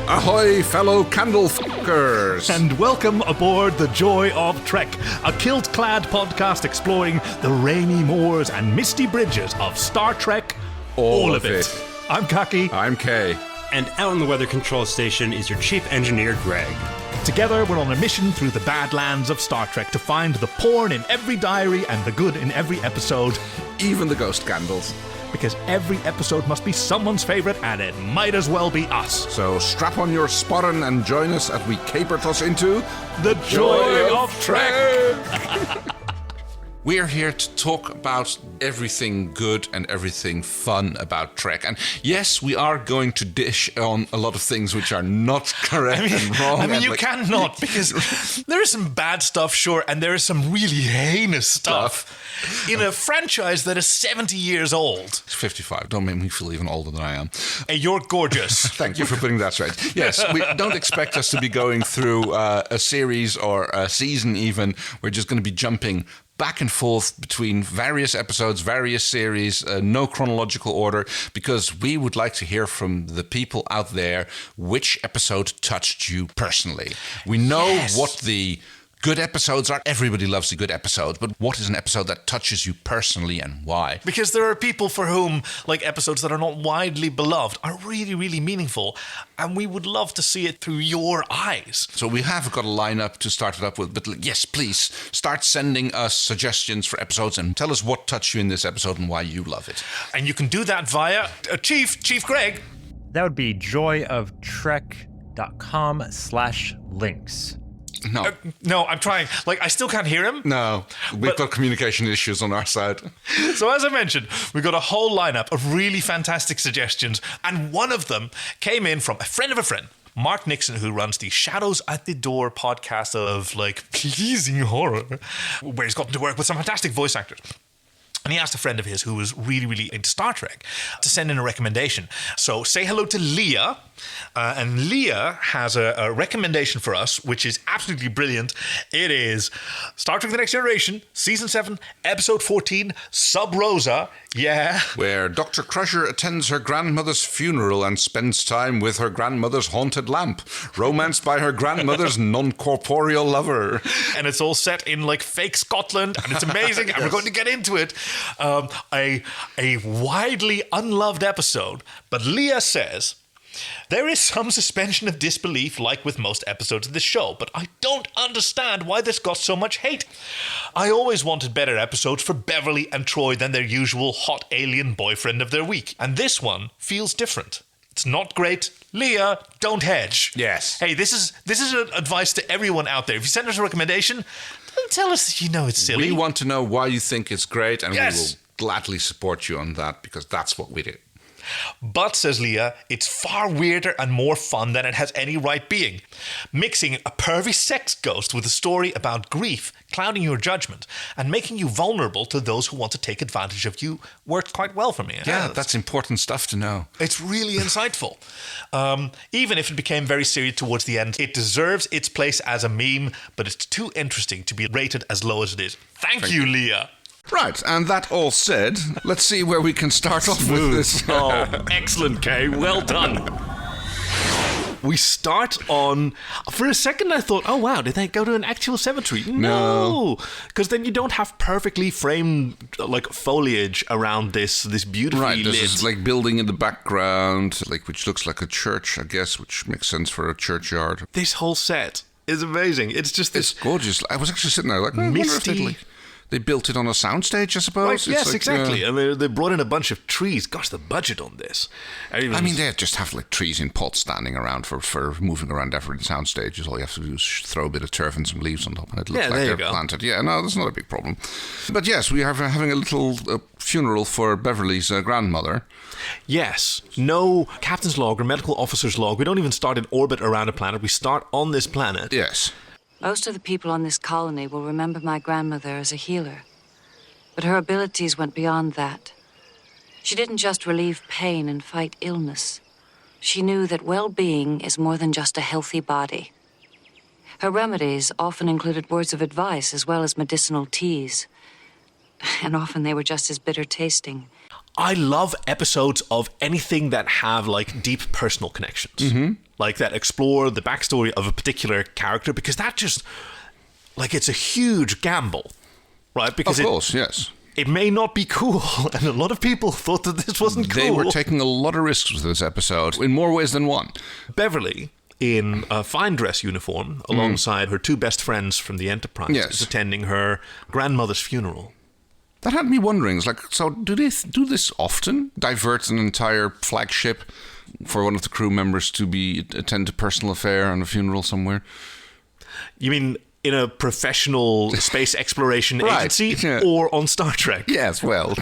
Ahoy, fellow candle-fuckers! And welcome aboard the Joy of Trek, a kilt-clad podcast exploring the rainy moors and misty bridges of Star Trek, all of it. I'm Kaki. I'm Kay. And out on the weather control station is your chief engineer, Greg. Together, we're on a mission through the badlands of Star Trek to find the porn in every diary and the good in every episode. Even the ghost candles. Because every episode must be someone's favourite, and it might as well be us. So strap on your sporran and join us as we caper us into the Joy of Trek! We are here to talk about everything good and everything fun about Trek. And yes, we are going to dish on a lot of things which are not correct and wrong. I mean, you cannot, because there is some bad stuff, sure, and there is some really heinous stuff in a franchise that is 70 years old. It's 55. Don't make me feel even older than I am. Hey, you're gorgeous. Thank you for putting that straight. Yes, we don't expect us to be going through a series or a season even. We're just going to be jumping back and forth between various episodes, various series, no chronological order, because we would like to hear from the people out there which episode touched you personally. We know what the good episodes are. Everybody loves a good episode, but what is an episode that touches you personally and why? Because there are people for whom, like, episodes that are not widely beloved are really, really meaningful, and we would love to see it through your eyes. So we have got a lineup to start it up with, but yes, please start sending us suggestions for episodes and tell us what touched you in this episode and why you love it. And you can do that via Chief Greg. That would be joyoftrek.com/links. No, I'm trying. Like, I still can't hear him. No, we've got communication issues on our side. So as I mentioned, we've got a whole lineup of really fantastic suggestions, and one of them came in from a friend of a friend, Mark Nixon, who runs the Shadows at the Door podcast of, like, pleasing horror, where he's gotten to work with some fantastic voice actors. And he asked a friend of his who was really, really into Star Trek to send in a recommendation. So say hello to Leah. And Leah has a recommendation for us, which is absolutely brilliant. It is Star Trek The Next Generation, Season 7, Episode 14, Sub Rosa. Yeah. Where Dr. Crusher attends her grandmother's funeral and spends time with her grandmother's haunted lamp, romanced by her grandmother's non-corporeal lover. And it's all set in, like, fake Scotland, and it's amazing, and we're going to get into it. A widely unloved episode, but Leah says, there is some suspension of disbelief like with most episodes of the show, but I don't understand why this got so much hate. I always wanted better episodes for Beverly and Troi than their usual hot alien boyfriend of their week, and this one feels different. It's not great. Leah, don't hedge. Yes. Hey, this is advice to everyone out there. If you send us a recommendation, don't tell us that you know it's silly. We want to know why you think it's great, and we will gladly support you on that, because that's what we do. But, says Leah, it's far weirder and more fun than it has any right being. Mixing a pervy sex ghost with a story about grief, clouding your judgment, and making you vulnerable to those who want to take advantage of you worked quite well for me. Yeah, that's important stuff to know. It's really insightful. Even if it became very serious towards the end, it deserves its place as a meme, but it's too interesting to be rated as low as it is. Thank you, Leah. Right, and that all said, let's see where we can start off with this. Oh, excellent, Kay. Well done. We start on... For a second, I thought, oh, wow, did they go to an actual cemetery? No. Because then you don't have perfectly framed, like, foliage around this beautifully lit... Right, this is, like, building in the background, like, which looks like a church, I guess, which makes sense for a churchyard. This whole set is amazing. It's just this... It's gorgeous. I was actually sitting there like, I wonder if they built it on a soundstage, I suppose. Right, yes, like, exactly. And they brought in a bunch of trees. Gosh, the budget on this. I mean, they just have, like, trees in pots standing around for moving around different soundstages. All you have to do is throw a bit of turf and some leaves on top, and it looks like they're planted. Yeah, no, that's not a big problem. But yes, we are having a little funeral for Beverly's grandmother. Yes. No captain's log or medical officer's log. We don't even start in orbit around a planet. We start on this planet. Yes. Most of the people on this colony will remember my grandmother as a healer, but her abilities went beyond that. She didn't just relieve pain and fight illness. She knew that well-being is more than just a healthy body. Her remedies often included words of advice as well as medicinal teas, and often they were just as bitter tasting. I love episodes of anything that have, like, deep personal connections. Mm-hmm. like that explore the backstory of a particular character, because that just, like, it's a huge gamble, right? Because of course, yes. It may not be cool, and a lot of people thought that this wasn't cool. They were taking a lot of risks with this episode, in more ways than one. Beverly, in a fine dress uniform, alongside her two best friends from the Enterprise, is attending her grandmother's funeral. That had me wondering, it's like, so do they do this often? Divert an entire flagship for one of the crew members to attend a personal affair on a funeral somewhere? You mean in a professional space exploration agency or on Star Trek? Yes, well.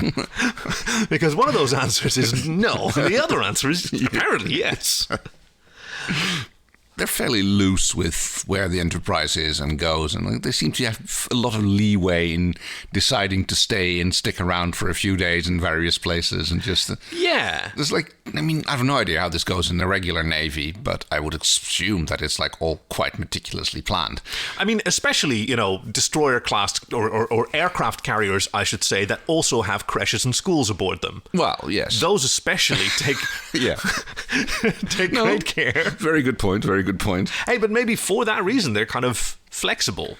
Because one of those answers is no. The other answer is apparently yes. They're fairly loose with where the Enterprise is and goes, and they seem to have a lot of leeway in deciding to stay and stick around for a few days in various places, and just there's like, I mean, I have no idea how this goes in the regular Navy, but I would assume that it's like all quite meticulously planned. I mean, especially, you know, destroyer class or aircraft carriers, I should say, that also have creches and schools aboard them. Well, yes, those especially take take great care. Very good point. Very good point. Hey, but maybe for that reason they're kind of flexible,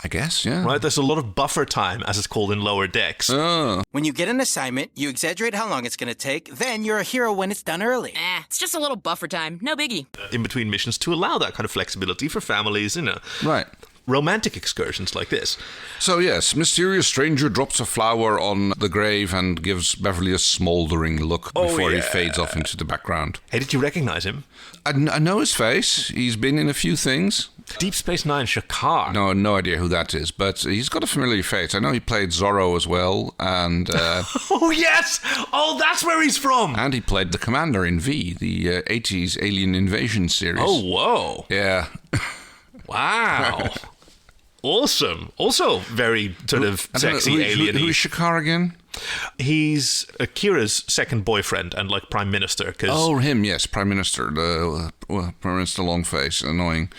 I guess. Yeah, right. There's a lot of buffer time, as it's called in lower decks. When you get an assignment, you exaggerate how long it's going to take, then you're a hero when it's done early. It's just a little buffer time, no biggie. In between missions, to allow that kind of flexibility for families, you know, right, romantic excursions like this. So yes, mysterious stranger drops a flower on the grave and gives Beverly a smouldering look before he fades off into the background. Hey, did you recognize him? I know his face. He's been in a few things. Deep Space Nine, Shakar. No idea who that is, but he's got a familiar face. I know he played Zorro as well, and... oh, yes! Oh, that's where he's from! And he played the Commander in V, the 80s Alien Invasion series. Oh, whoa. Yeah. Wow. Awesome. Also very sort of sexy alien-y. Who is Shakar again? He's Kira's second boyfriend and like Prime Minister. Oh, him, yes, Prime Minister. Prime Minister Longface, annoying.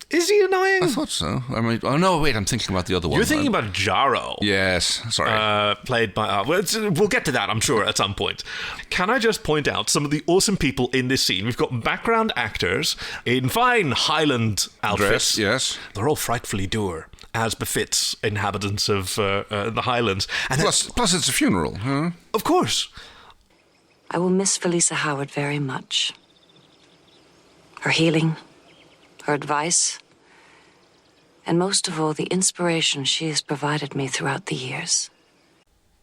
Is he annoying? I thought so. I mean, oh no, wait, I'm thinking about the other one. You're thinking about Jaro. Yes, sorry. Played by... we'll get to that, I'm sure, at some point. Can I just point out some of the awesome people in this scene? We've got background actors in fine Highland outfits. Dress, yes. They're all frightfully dour, as befits inhabitants of the Highlands. And plus it's a funeral, huh? Of course. I will miss Felisa Howard very much. Her healing, her advice, and most of all, the inspiration she has provided me throughout the years.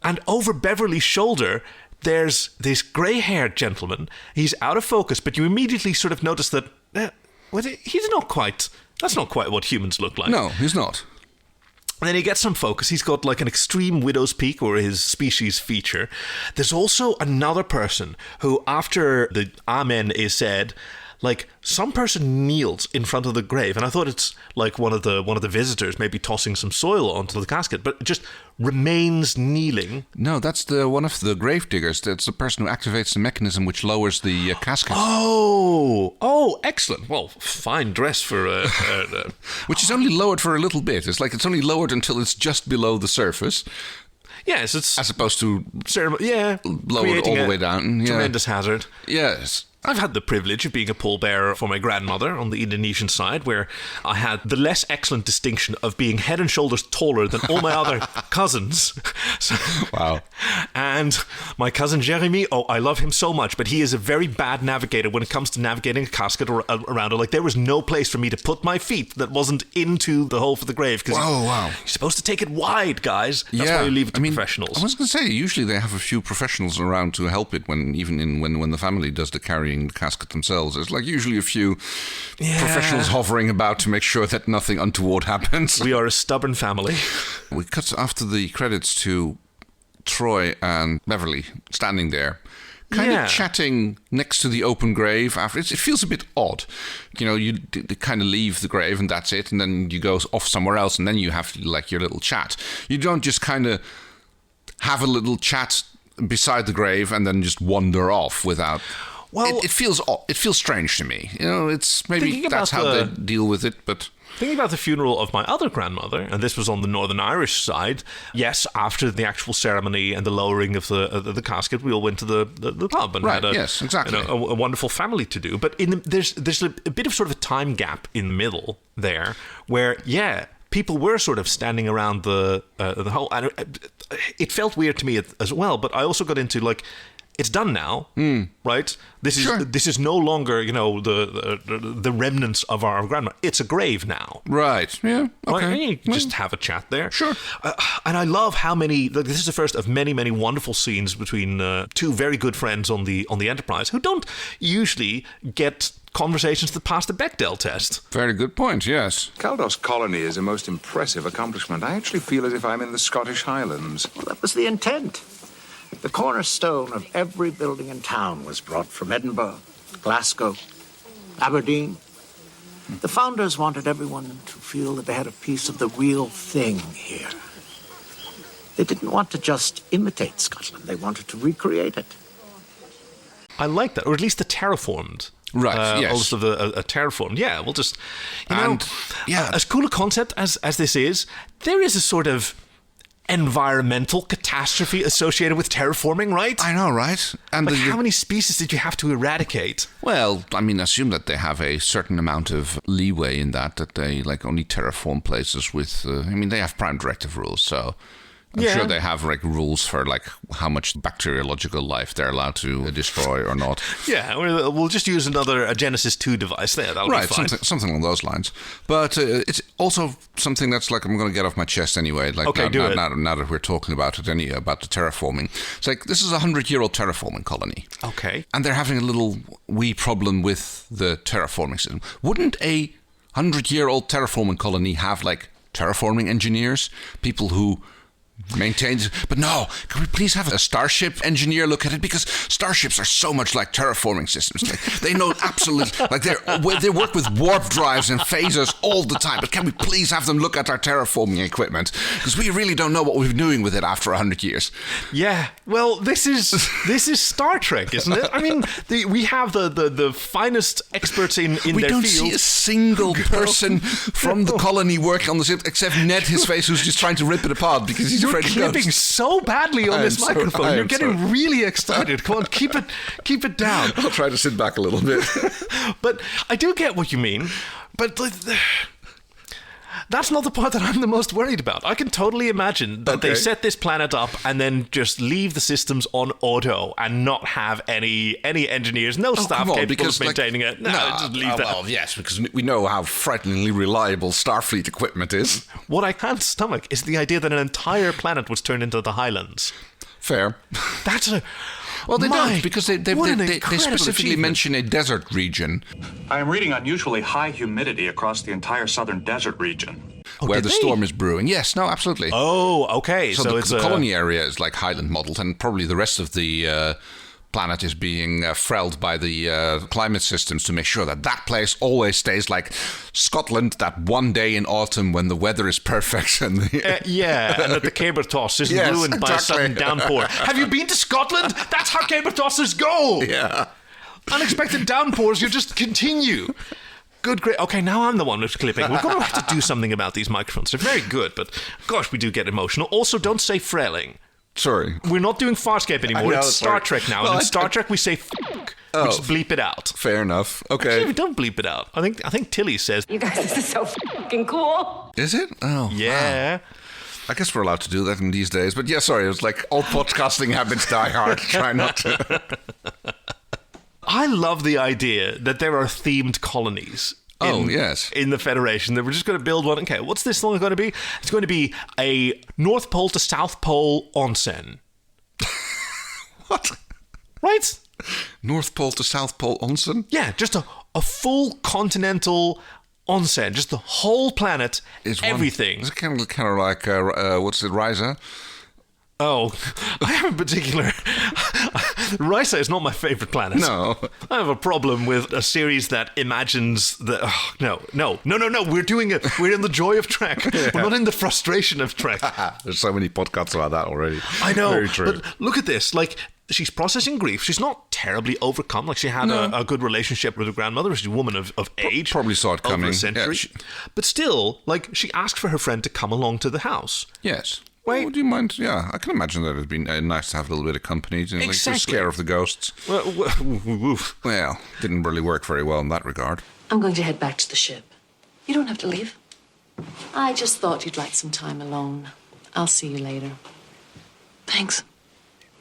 And over Beverly's shoulder, there's this grey-haired gentleman. He's out of focus, but you immediately sort of notice that he's not quite... That's not quite what humans look like. No, he's not. And then he gets some focus. He's got like an extreme widow's peak, or his species feature. There's also another person who, after the Amen is said... Like, some person kneels in front of the grave, and I thought it's like one of the visitors maybe tossing some soil onto the casket, but just remains kneeling. No, that's one of the grave diggers. That's the person who activates the mechanism which lowers the casket. Oh, excellent. Well, fine dress for which is only lowered for a little bit. It's like it's only lowered until it's just below the surface. Yes, it's as opposed to lowered all the way down. Tremendous hazard. Yes. I've had the privilege of being a pallbearer for my grandmother on the Indonesian side, where I had the less excellent distinction of being head and shoulders taller than all my other cousins. Wow. And my cousin Jeremy, I love him so much, but he is a very bad navigator when it comes to navigating a casket around it. Like, there was no place for me to put my feet that wasn't into the hole for the grave. Wow. You're supposed to take it wide, guys. That's why you leave it to professionals. I was going to say, usually they have a few professionals around to help it when the family does the carrying the casket themselves. There's like usually a few professionals hovering about to make sure that nothing untoward happens. We are a stubborn family. We cut after the credits to Troi and Beverly standing there, kind of chatting next to the open grave. After it feels a bit odd. You know, you kind of leave the grave and that's it, and then you go off somewhere else, and then you have like your little chat. You don't just kind of have a little chat beside the grave and then just wander off without... Well, it feels strange to me. It's maybe Thinking that's about how the- they deal with it, but thinking about the funeral of my other grandmother, and this was on the Northern Irish side, yes, after the actual ceremony and the lowering of the casket, we all went to the pub and Right, had yes, exactly. a wonderful family to do. But there's a bit of sort of a time gap in the middle there where, people were sort of standing around the whole... And it felt weird to me as well, but I also got into, like, it's done now, right? This is no longer, the remnants of our grandma. It's a grave now. right, yeah, Right? okay. And you can just have a chat there. Sure. And I love how many... this is the first of many, many wonderful scenes between two very good friends on the Enterprise who don't usually get conversations that pass the Bechdel test. Very good point. Yes. Caldos Colony is a most impressive accomplishment. I actually feel as if I'm in the Scottish Highlands. Well, that was the intent. The cornerstone of every building in town was brought from Edinburgh, Glasgow, Aberdeen. The founders wanted everyone to feel that they had a piece of the real thing here. They didn't want to just imitate Scotland. They wanted to recreate it. I like that, or at least the terraformed. Right, yes. Also a terraformed. Yeah, we'll just... as cool a concept as this is, there is a sort of environmental catastrophe associated with terraforming, right? I know, right? And Like, how many species did you have to eradicate? Well, I mean, assume that they have a certain amount of leeway in that they like only terraform places with. They have prime directive rules, so I'm sure they have like rules for like how much bacteriological life they're allowed to destroy or not. Yeah, we'll just use a Genesis 2 device there. That'll be fine. Something along those lines. But it's also something that's like I'm going to get off my chest anyway. Like Okay, now that we're talking about it, about the terraforming, it's like this is a 100-year-old terraforming colony. Okay. And they're having a little wee problem with the terraforming system. Wouldn't a 100-year-old terraforming colony have like terraforming engineers, people who maintains, but no, can we please have a starship engineer look at it, because starships are so much like terraforming systems. They know absolutely, like they work with warp drives and phasers all the time, but can we please have them look at our terraforming equipment, because we really don't know what we're doing with it after 100 years. Yeah, well, this is Star Trek, isn't it? I mean, we have the finest experts in their field. We don't see a single person from the colony working on the ship except Ned, his face, who's just trying to rip it apart because he's afraid of clipping ghosts. so badly on this microphone. You're getting really excited. Come on, keep it down. I'll try to sit back a little bit. But I do get what you mean. But that's not the part that I'm the most worried about. I can totally imagine that they set this planet up and then just leave the systems on auto and not have any engineers, no staff capable of maintaining it. No, just leave that. Well, yes, because we know how frighteningly reliable Starfleet equipment is. What I can't stomach is the idea that an entire planet was turned into the Highlands. Fair. That's a... Well, they don't, because they specifically achievement. mention a desert region. I am reading unusually high humidity across the entire southern desert region. Where the storm is brewing. Yes, no, absolutely. Oh, okay. So the colony area is like Highland modeled, and probably the rest of the planet is being frelled by the climate systems to make sure that place always stays like Scotland that one day in autumn when the weather is perfect. And and that the Cabertoss isn't ruined by a sudden downpour. Have you been to Scotland? That's how Cabertosses go! Yeah. Unexpected downpours, you just continue. Good, great. Okay, now I'm the one who's clipping. We're going to have to do something about these microphones. They're very good, but gosh, we do get emotional. Also, don't say frailing. Sorry. We're not doing Farscape anymore. It's Star Trek now. Well, and in Star Trek, we say f***. We just bleep it out. Fair enough. Okay. Actually, we don't bleep it out. I think Tilly says... You guys, this is so fucking cool. Is it? Oh, yeah. Wow. I guess we're allowed to do that in these days. But yeah, sorry. It was like all podcasting habits die hard. Try not to. I love the idea that there are themed colonies. In the Federation, that we're just going to build one. Okay, what's this one going to be? It's going to be a North Pole to South Pole onsen. What? Right? North Pole to South Pole onsen? Yeah, just a full continental onsen. Just the whole planet, everything. It's kind of like, what's it, Rosa? Oh, I have a particular... Rosa is not my favorite planet. No. I have a problem with a series that imagines that... Oh, no. We're doing it. We're in the joy of Trek. Yeah. We're not in the frustration of Trek. There's so many podcasts about that already. I know. Very true. But look at this. Like, she's processing grief. She's not terribly overcome. Like, she had a good relationship with her grandmother. She's a woman of age. Probably saw it coming. Over a century. Yeah, but still, like, she asked for her friend to come along to the house. Yes. Well, do you mind? Yeah, I can imagine that it'd be nice to have a little bit of company, like the scare of the ghosts. Well, didn't really work very well in that regard. I'm going to head back to the ship. You don't have to leave. I just thought you'd like some time alone. I'll see you later. Thanks.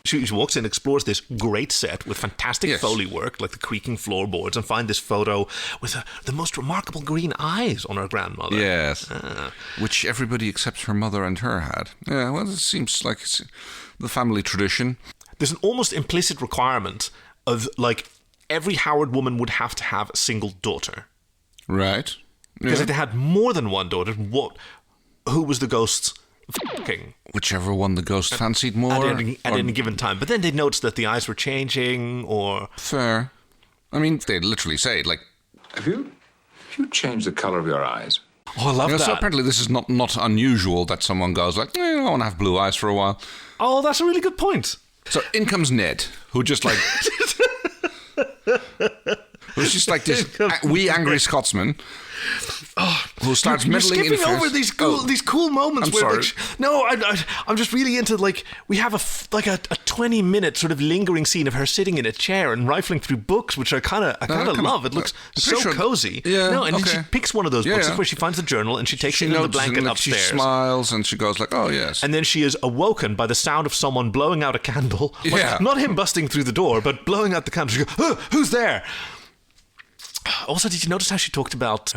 She walks in, explores this great set with fantastic Foley work, like the creaking floorboards, and find this photo with the most remarkable green eyes on her grandmother. Yes, which everybody except her mother and her had. Yeah, well, it seems like it's the family tradition. There's an almost implicit requirement of, like, every Howard woman would have to have a single daughter. Right. Because if they had more than one daughter, who was the ghost's f***ing? Whichever one the ghost fancied more. At any given time. But then they'd notice that the eyes were changing, or... Fair. I mean, they'd literally say, like... Have you changed the colour of your eyes? Oh, I love that. So apparently this is not unusual that someone goes like, I want to have blue eyes for a while. Oh, that's a really good point. So in comes Ned, who just like... who's just like this wee angry Scotsman... who starts meddling in skipping over these cool moments. I'm sorry. I'm just really into, like, we have a 20-minute sort of lingering scene of her sitting in a chair and rifling through books, which I kind of love. It looks so cozy. Yeah. No, and then she picks one of those books where she finds the journal and she takes it in the blanket upstairs. She smiles and she goes like, "Oh yes." And then she is awoken by the sound of someone blowing out a candle. Like, not him busting through the door, but blowing out the candle. She goes, "Oh, who's there?" Also, did you notice how she talked about...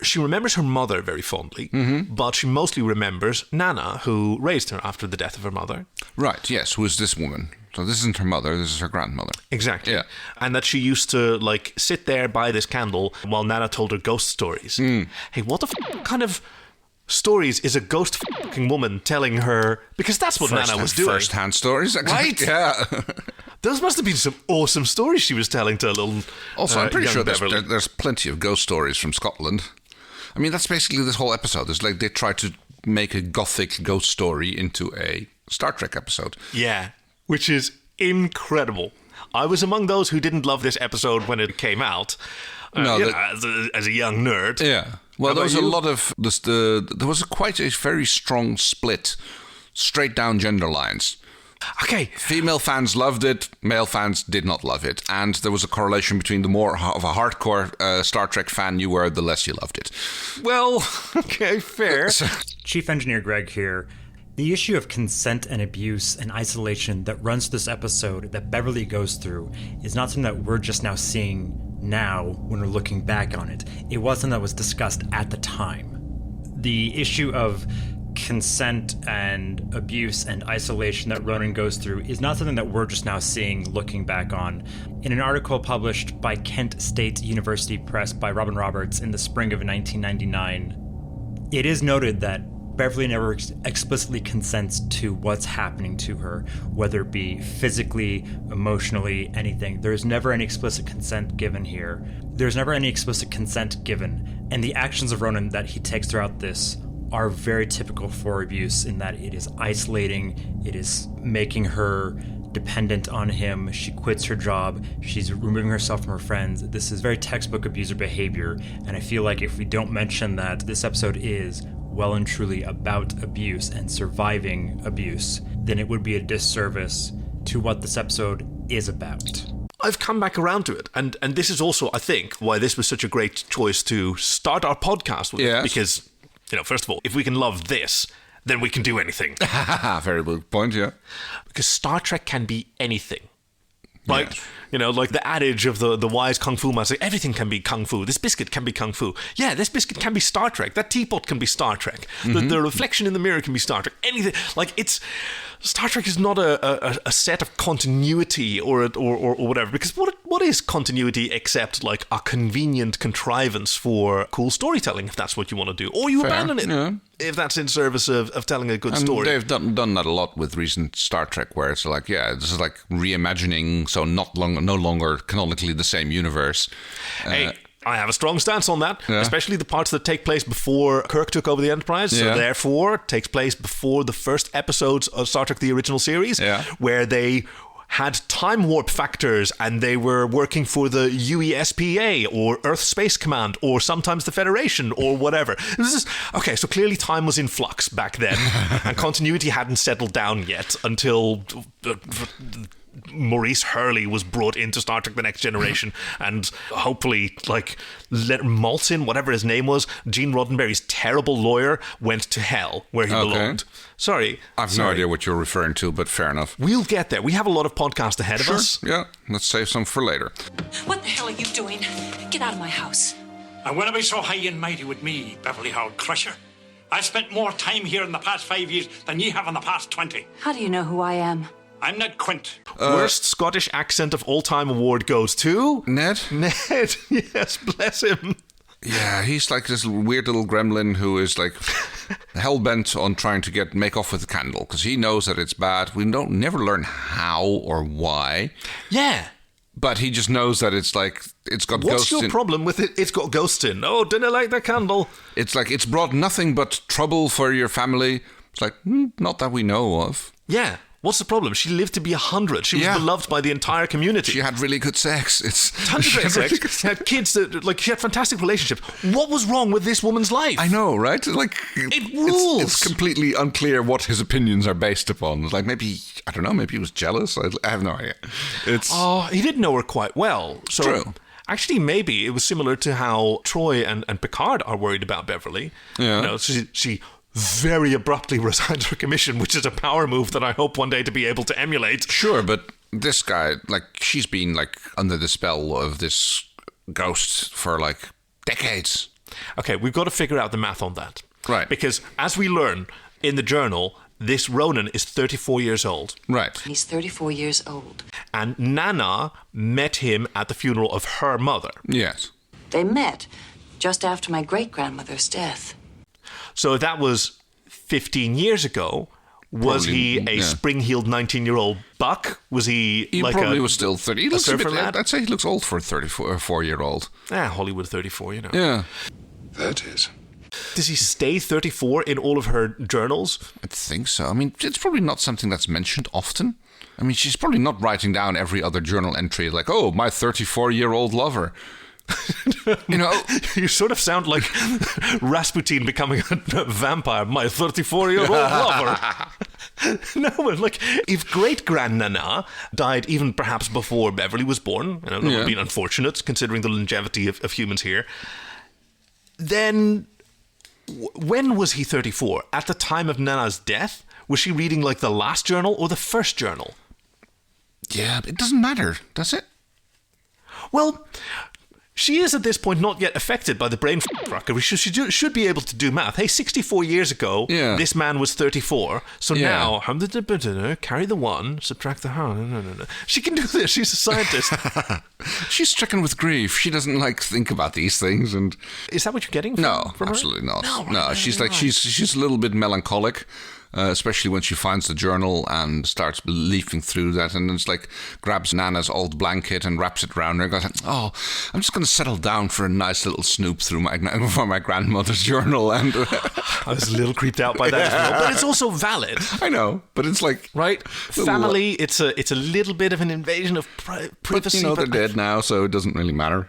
she remembers her mother very fondly, but she mostly remembers Nana, who raised her after the death of her mother. Right, yes, who is this woman? So this isn't her mother, this is her grandmother. Exactly. Yeah. And that she used to, like, sit there by this candle while Nana told her ghost stories. Hey, what the kind of stories is a ghost fucking woman telling her? Because that's what Nana was doing. First-hand stories. Right? Yeah. Those must have been some awesome stories she was telling to little Also, I'm pretty sure Beverly. there's plenty of ghost stories from Scotland. I mean, that's basically this whole episode. It's like they try to make a gothic ghost story into a Star Trek episode. Yeah, which is incredible. I was among those who didn't love this episode when it came out. As a young nerd. Yeah. Well, there was a lot of this. There was quite a very strong split, straight down gender lines. Okay. Female fans loved it, male fans did not love it. And there was a correlation between the more of a hardcore Star Trek fan you were, the less you loved it. Well, okay, fair. Chief Engineer Greg here. The issue of consent and abuse and isolation that runs this episode that Beverly goes through is not something that we're just now seeing now when we're looking back on it. It was something that was discussed at the time. The issue of consent and abuse and isolation that Ronan goes through is not something that we're just now seeing looking back on. In an article published by Kent State University Press by Robin Roberts in the spring of 1999, it is noted that Beverly never explicitly consents to what's happening to her, whether it be physically, emotionally, anything. There's never any explicit consent given here. There's never any explicit consent given, and the actions of Ronan that he takes throughout this are very typical for abuse in that it is isolating, it is making her dependent on him, she quits her job, she's removing herself from her friends. This is very textbook abuser behavior, and I feel like if we don't mention that this episode is well and truly about abuse and surviving abuse, then it would be a disservice to what this episode is about. I've come back around to it, and this is also, I think, why this was such a great choice to start our podcast with. Yes. Because, first of all, if we can love this, then we can do anything. Very good point, yeah. Because Star Trek can be anything. Right? Yes. Like the adage of the wise Kung Fu master, everything can be Kung Fu. This biscuit can be Kung Fu. Yeah, this biscuit can be Star Trek. That teapot can be Star Trek. The reflection in the mirror can be Star Trek. Anything. Like, Star Trek is not a set of continuity or whatever. Because what what is continuity except like a convenient contrivance for cool storytelling, if that's what you want to do? Or you abandon it, if that's in service of telling a good story. They've done that a lot with recent Star Trek, where it's like, this is like reimagining, so no longer canonically the same universe. Hey, I have a strong stance on that, especially the parts that take place before Kirk took over the Enterprise. So therefore, takes place before the first episodes of Star Trek, the original series, where they had time warp factors and they were working for the UESPA or Earth Space Command or sometimes the Federation or whatever. Okay, so clearly time was in flux back then and continuity hadn't settled down yet until Maurice Hurley was brought into Star Trek The Next Generation, and hopefully, like, Maltin, whatever his name was, Gene Roddenberry's terrible lawyer, went to hell where he belonged. Sorry. I've no idea what you're referring to, but fair enough. We'll get there. We have a lot of podcasts ahead of us. Yeah, let's save some for later. What the hell are you doing? Get out of my house. And when I be so high and mighty with me, Beverly Howard Crusher? I've spent more time here in the past 5 years than ye have in the past 20. How do you know who I am? I'm Ned Quint. Worst Scottish accent of all time award goes to... Ned? Ned, yes, bless him. Yeah, he's like this weird little gremlin who is like hell-bent on trying to make off with the candle, because he knows that it's bad. We never learn how or why. Yeah. But he just knows that it's like, it's got What's ghosts in. your problem with it? It's got ghosts in. Oh, didn't like the candle. It's like, it's brought nothing but trouble for your family. It's like, not that we know of. Yeah. What's the problem? She lived to be 100. She was beloved by the entire community. She had really good sex. Tons of great sex. She had kids she had fantastic relationships. What was wrong with this woman's life? I know, right? Like, it rules. It's completely unclear what his opinions are based upon. It's like, maybe, I don't know, maybe he was jealous. I have no idea. He did know her quite well. So True. Actually, maybe it was similar to how Troi and Picard are worried about Beverly. Yeah. You know, she very abruptly resigned her commission, which is a power move that I hope one day to be able to emulate. Sure, but this guy, like, she's been, like, under the spell of this ghost for, like, decades. Okay, we've got to figure out the math on that. Right. Because, as we learn in the journal, this Ronan is 34 years old. Right. He's 34 years old. And Nana met him at the funeral of her mother. Yes. They met just after my great-grandmother's death. So that was 15 years ago. Was he a spring-heeled 19-year-old buck? Was he like probably was still 30. He looks a bit, lad? I'd say he looks old for a 34-year-old. Hollywood 34, you know. Yeah. That is. Does he stay 34 in all of her journals? I think so. I mean, it's probably not something that's mentioned often. I mean, she's probably not writing down every other journal entry like, oh, my 34-year-old lover. You know, you sort of sound like Rasputin becoming a vampire. My 34-year-old lover. No, but like, if great-grandnana died even perhaps before Beverly was born, you know, that would have been unfortunate considering the longevity of humans here, then when was he 34? At the time of Nana's death? Was she reading like the last journal or the first journal? Yeah, it doesn't matter, does it? Well, she is at this point not yet affected by the brain f***. She should be able to do math. Hey, 64 years ago, this man was 34. So now, carry the 1, subtract the... No. She can do this. She's a scientist. She's stricken with grief. She doesn't, like, think about these things. And is that what you're getting from her? Absolutely not. No, she's like, she's a little bit melancholic. Especially when she finds the journal and starts leafing through that, and it's like grabs Nana's old blanket and wraps it around her and goes, oh, I'm just going to settle down for a nice little snoop through my grandmother's journal. And I was a little creeped out by that as well, but it's also valid. I know, but it's like, right, family. It's a little bit of an invasion of privacy. But, you know, they're dead now, so it doesn't really matter.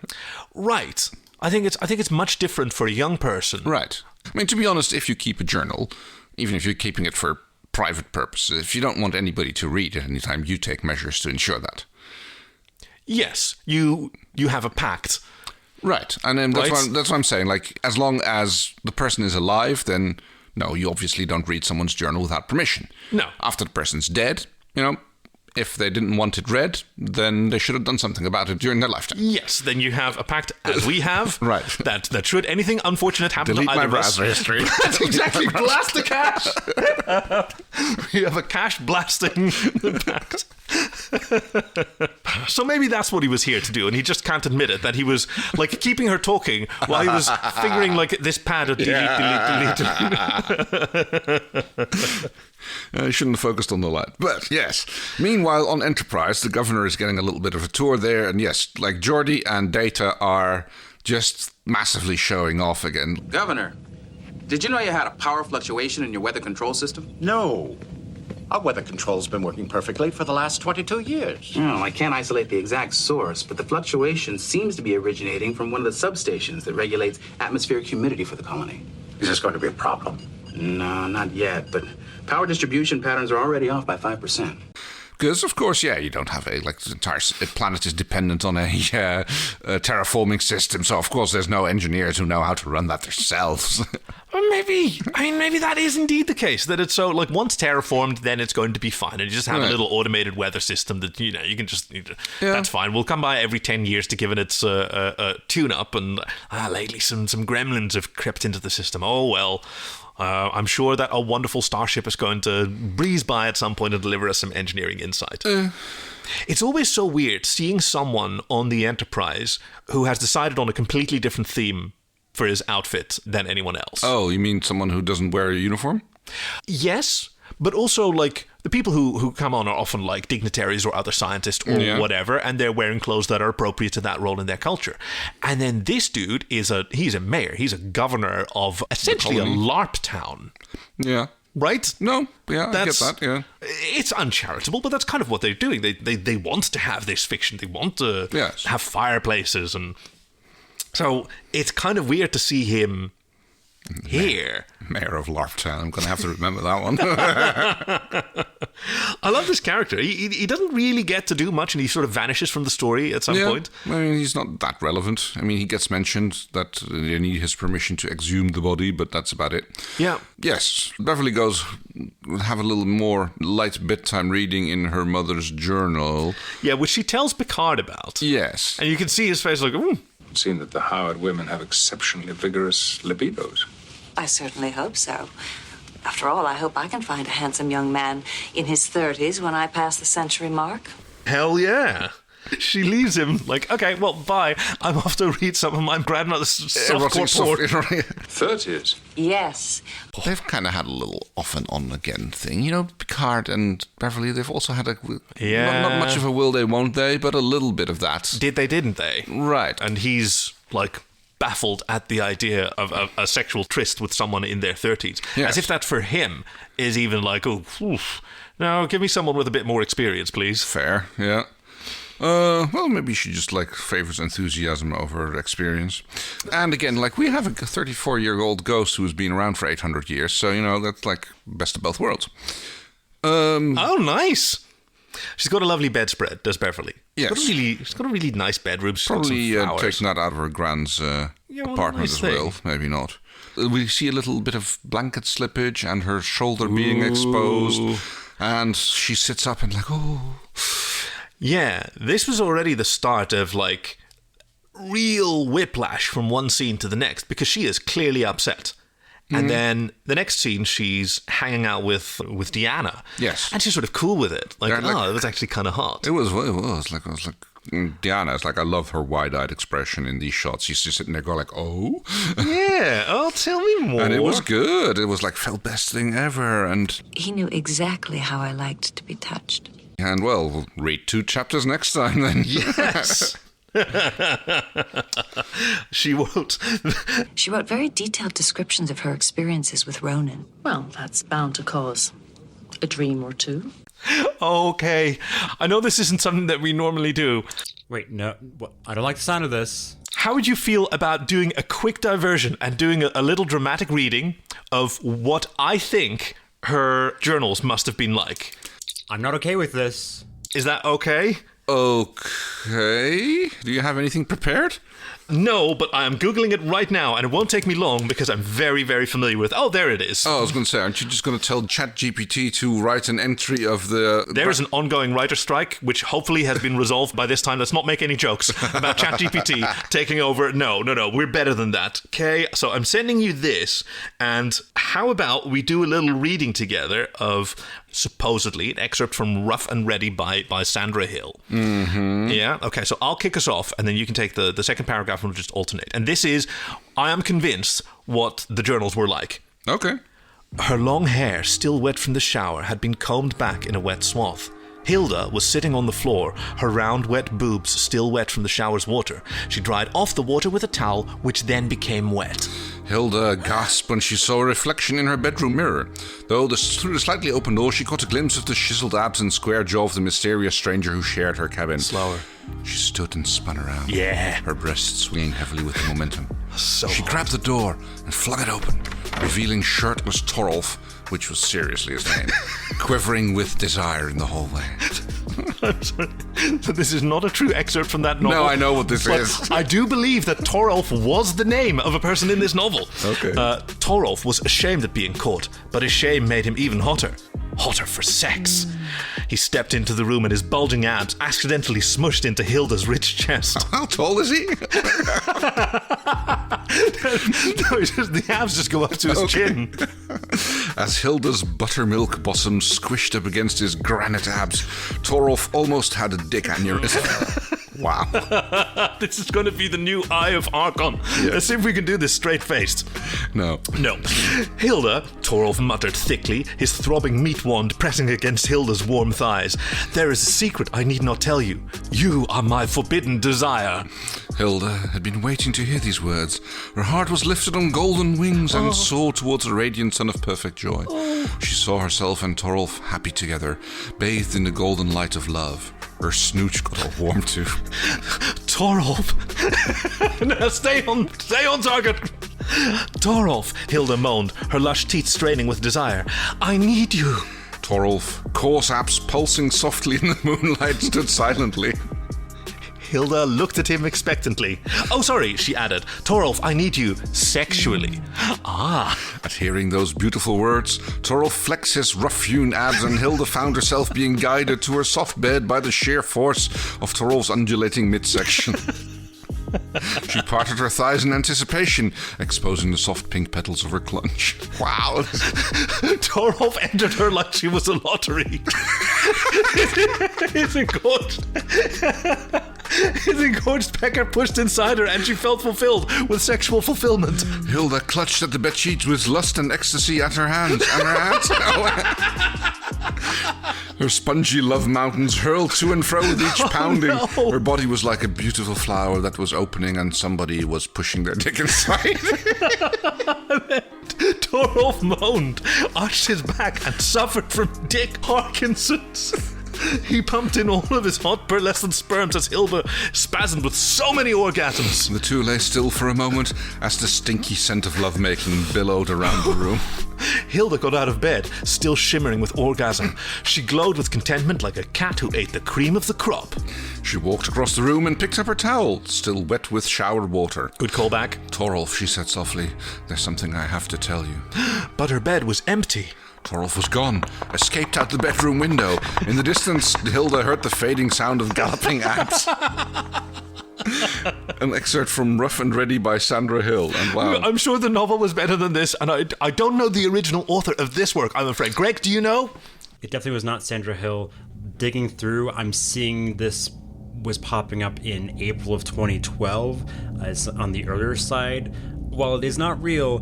Right. I think it's much different for a young person. Right. I mean, to be honest, if you keep a journal, even if you're keeping it for private purposes, if you don't want anybody to read at any time, you take measures to ensure that. Yes, you have a pact. Right, and then that's what I'm saying. Like, as long as the person is alive, then no, you obviously don't read someone's journal without permission. No. After the person's dead, you know, if they didn't want it read, then they should have done something about it during their lifetime. Yes, then you have a pact, as we have, right. that should anything unfortunate happen Delete to either my of us... browser history. That's exactly, blast the cache! We have a cache blasting pact. So maybe that's what he was here to do, and he just can't admit it, that he was like keeping her talking while he was figuring like this pad of delete. I shouldn't have focused on the light. But yes, meanwhile on Enterprise, the governor is getting a little bit of a tour there, and yes, like Geordi and Data are just massively showing off again. Governor, did you know you had a power fluctuation in your weather control system? No. Our weather control's been working perfectly for the last 22 years. No, I can't isolate the exact source, but the fluctuation seems to be originating from one of the substations that regulates atmospheric humidity for the colony. Is this going to be a problem? No, not yet, but power distribution patterns are already off by 5%. Because, of course, yeah, you don't have the entire planet is dependent on a terraforming system, so of course there's no engineers who know how to run that themselves. Well, maybe that is indeed the case, that it's so, like, once terraformed, then it's going to be fine, and you just have a little automated weather system that, you can just, that's fine. We'll come by every 10 years to give it its tune-up, and lately some gremlins have crept into the system. Oh, well, I'm sure that a wonderful starship is going to breeze by at some point and deliver us some engineering insight. It's always so weird seeing someone on the Enterprise who has decided on a completely different theme for his outfit than anyone else. Oh, you mean someone who doesn't wear a uniform? Yes, but also, like, the people who come on are often, like, dignitaries or other scientists or whatever, and they're wearing clothes that are appropriate to that role in their culture. And then this dude he's a mayor. He's a governor of essentially a LARP town. Yeah. Right? No, yeah, I get that, yeah. It's uncharitable, but that's kind of what they're doing. They want to have this fiction. They want to have fireplaces, and so it's kind of weird to see him here. Mayor of LARP Town. I'm going to have to remember that one. I love this character. He doesn't really get to do much, and he sort of vanishes from the story at some point. I mean, he's not that relevant. I mean, he gets mentioned that they need his permission to exhume the body, but that's about it. Yeah. Yes, Beverly goes have a little more light bedtime reading in her mother's journal. Yeah, which she tells Picard about. Yes. And you can see his face like, ooh. I've seen that the Howard women have exceptionally vigorous libidos. I certainly hope so. After all, I hope I can find a handsome young man in his 30s when I pass the century mark. Hell yeah. She leaves him like, okay, well, bye. I'm off to read some of my grandmother's softcore porn. 30s? Yes. They've kind of had a little off and on again thing. You know, Picard and Beverly, they've also had not much of a will they, won't they, but a little bit of that. Did they, didn't they? Right. And he's, like, baffled at the idea of a sexual tryst with someone in their 30s. Yes. As if that for him is even like, no, give me someone with a bit more experience, please. Fair, yeah. Well, maybe she just favors enthusiasm over experience. And again, we have a 34-year-old ghost who's been around for 800 years, so, that's best of both worlds. Oh, nice. She's got a lovely bedspread, does Beverly? Yes. She's got a really nice bedroom. She's probably taken that out of her grand's apartment as well. Maybe not. We see a little bit of blanket slippage and her shoulder being exposed. And she sits up and Yeah, this was already the start of, real whiplash from one scene to the next, because she is clearly upset. And then the next scene, she's hanging out with Deanna. Yes. And she's sort of cool with it. It was actually kind of hot. It was Deanna, it's I love her wide-eyed expression in these shots. She's just sitting there going oh? Yeah, tell me more. And it was good. It was felt best thing ever. And he knew exactly how I liked to be touched. And, we'll read 2 chapters next time, then. Yes. She wrote very detailed descriptions of her experiences with Ronan. Well, that's bound to cause a dream or two. Okay. I know this isn't something that we normally do. Wait, no. I don't like the sound of this. How would you feel about doing a quick diversion and doing a little dramatic reading of what I think her journals must have been like? I'm not okay with this. Is that okay? Okay. Do you have anything prepared? No, but I am Googling it right now, and it won't take me long because I'm very, very familiar with... Oh, there it is. Oh, I was going to say, aren't you just going to tell ChatGPT to write an entry of the... There is an ongoing writer strike, which hopefully has been resolved by this time. Let's not make any jokes about ChatGPT taking over. No, we're better than that. Okay, so I'm sending you this, and how about we do a little reading together of supposedly, an excerpt from Rough and Ready by Sandra Hill. Mm-hmm. Yeah? Okay, so I'll kick us off, and then you can take the second paragraph and we'll just alternate. And this is, I am convinced, what the journals were like. Okay. Her long hair, still wet from the shower, had been combed back in a wet swath. Hilda was sitting on the floor, her round, wet boobs still wet from the shower's water. She dried off the water with a towel, which then became wet. Hilda gasped when she saw a reflection in her bedroom mirror. Though through the slightly open door, she caught a glimpse of the chiseled abs and square jaw of the mysterious stranger who shared her cabin. Slower. She stood and spun around. Yeah. Her breasts swinging heavily with the momentum. So she grabbed the door and flung it open, revealing shirtless Torolf, which was seriously his name, quivering with desire in the hallway. I'm sorry. So this is not a true excerpt from that novel. No, I know what this is. I do believe that Torolf was the name of a person in this novel. Okay. Torolf was ashamed at being caught, but his shame made him even hotter. Hotter for sex. He stepped into the room and his bulging abs accidentally smushed into Hilda's rich chest. How tall is he? No, the abs just go up to his chin. As Hilda's buttermilk bosom squished up against his granite abs, Torolf almost had a dick aneurysm. Wow. This is going to be the new Eye of Archon. Yeah. Let's see if we can do this straight-faced. No. Hilda, Torolf muttered thickly, his throbbing meat wand pressing against Hilda's warm thighs. There is a secret I need not tell you. You are my forbidden desire. Hilda had been waiting to hear these words. Her heart was lifted on golden wings and soared towards a radiant sun of perfect joy. She saw herself and Torolf happy together, bathed in the golden light of love. Her snooch got all warm too. Torolf! Now stay on target! Torolf, Hilda moaned, her lush teeth straining with desire. I need you. Torolf, coarse abs pulsing softly in the moonlight, stood silently. Hilda looked at him expectantly. Oh, sorry, she added. Torolf, I need you sexually. Ah. At hearing those beautiful words, Torolf flexed his rough-hewn abs and Hilda found herself being guided to her soft bed by the sheer force of Torolf's undulating midsection. She parted her thighs in anticipation, exposing the soft pink petals of her clutch. Wow. Torolf entered her like she was a lottery. His engorged pecker pushed inside her and she felt fulfilled with sexual fulfillment. Hilda clutched at the bedsheets with lust and ecstasy at her hands. Her spongy love mountains hurled to and fro with each pounding. No. Her body was like a beautiful flower that was opening and somebody was pushing their dick inside. Torolf moaned, arched his back, and suffered from Dick Parkinson's. He pumped in all of his hot pearlescent sperms as Hilda spasmed with so many orgasms. The two lay still for a moment as the stinky scent of lovemaking billowed around the room. Hilda got out of bed, still shimmering with orgasm. She glowed with contentment like a cat who ate the cream of the crop. She walked across the room and picked up her towel, still wet with shower water. Good callback. Torolf, she said softly, there's something I have to tell you. But her bed was empty. Torolf was gone, escaped out the bedroom window. In the distance, Hilda heard the fading sound of galloping abs. An excerpt from Rough and Ready by Sandra Hill. And wow. I'm sure the novel was better than this, and I don't know the original author of this work, I'm afraid. Greg, do you know? It definitely was not Sandra Hill. Digging through, I'm seeing this was popping up in April of 2012 as on the earlier side. While it is not real,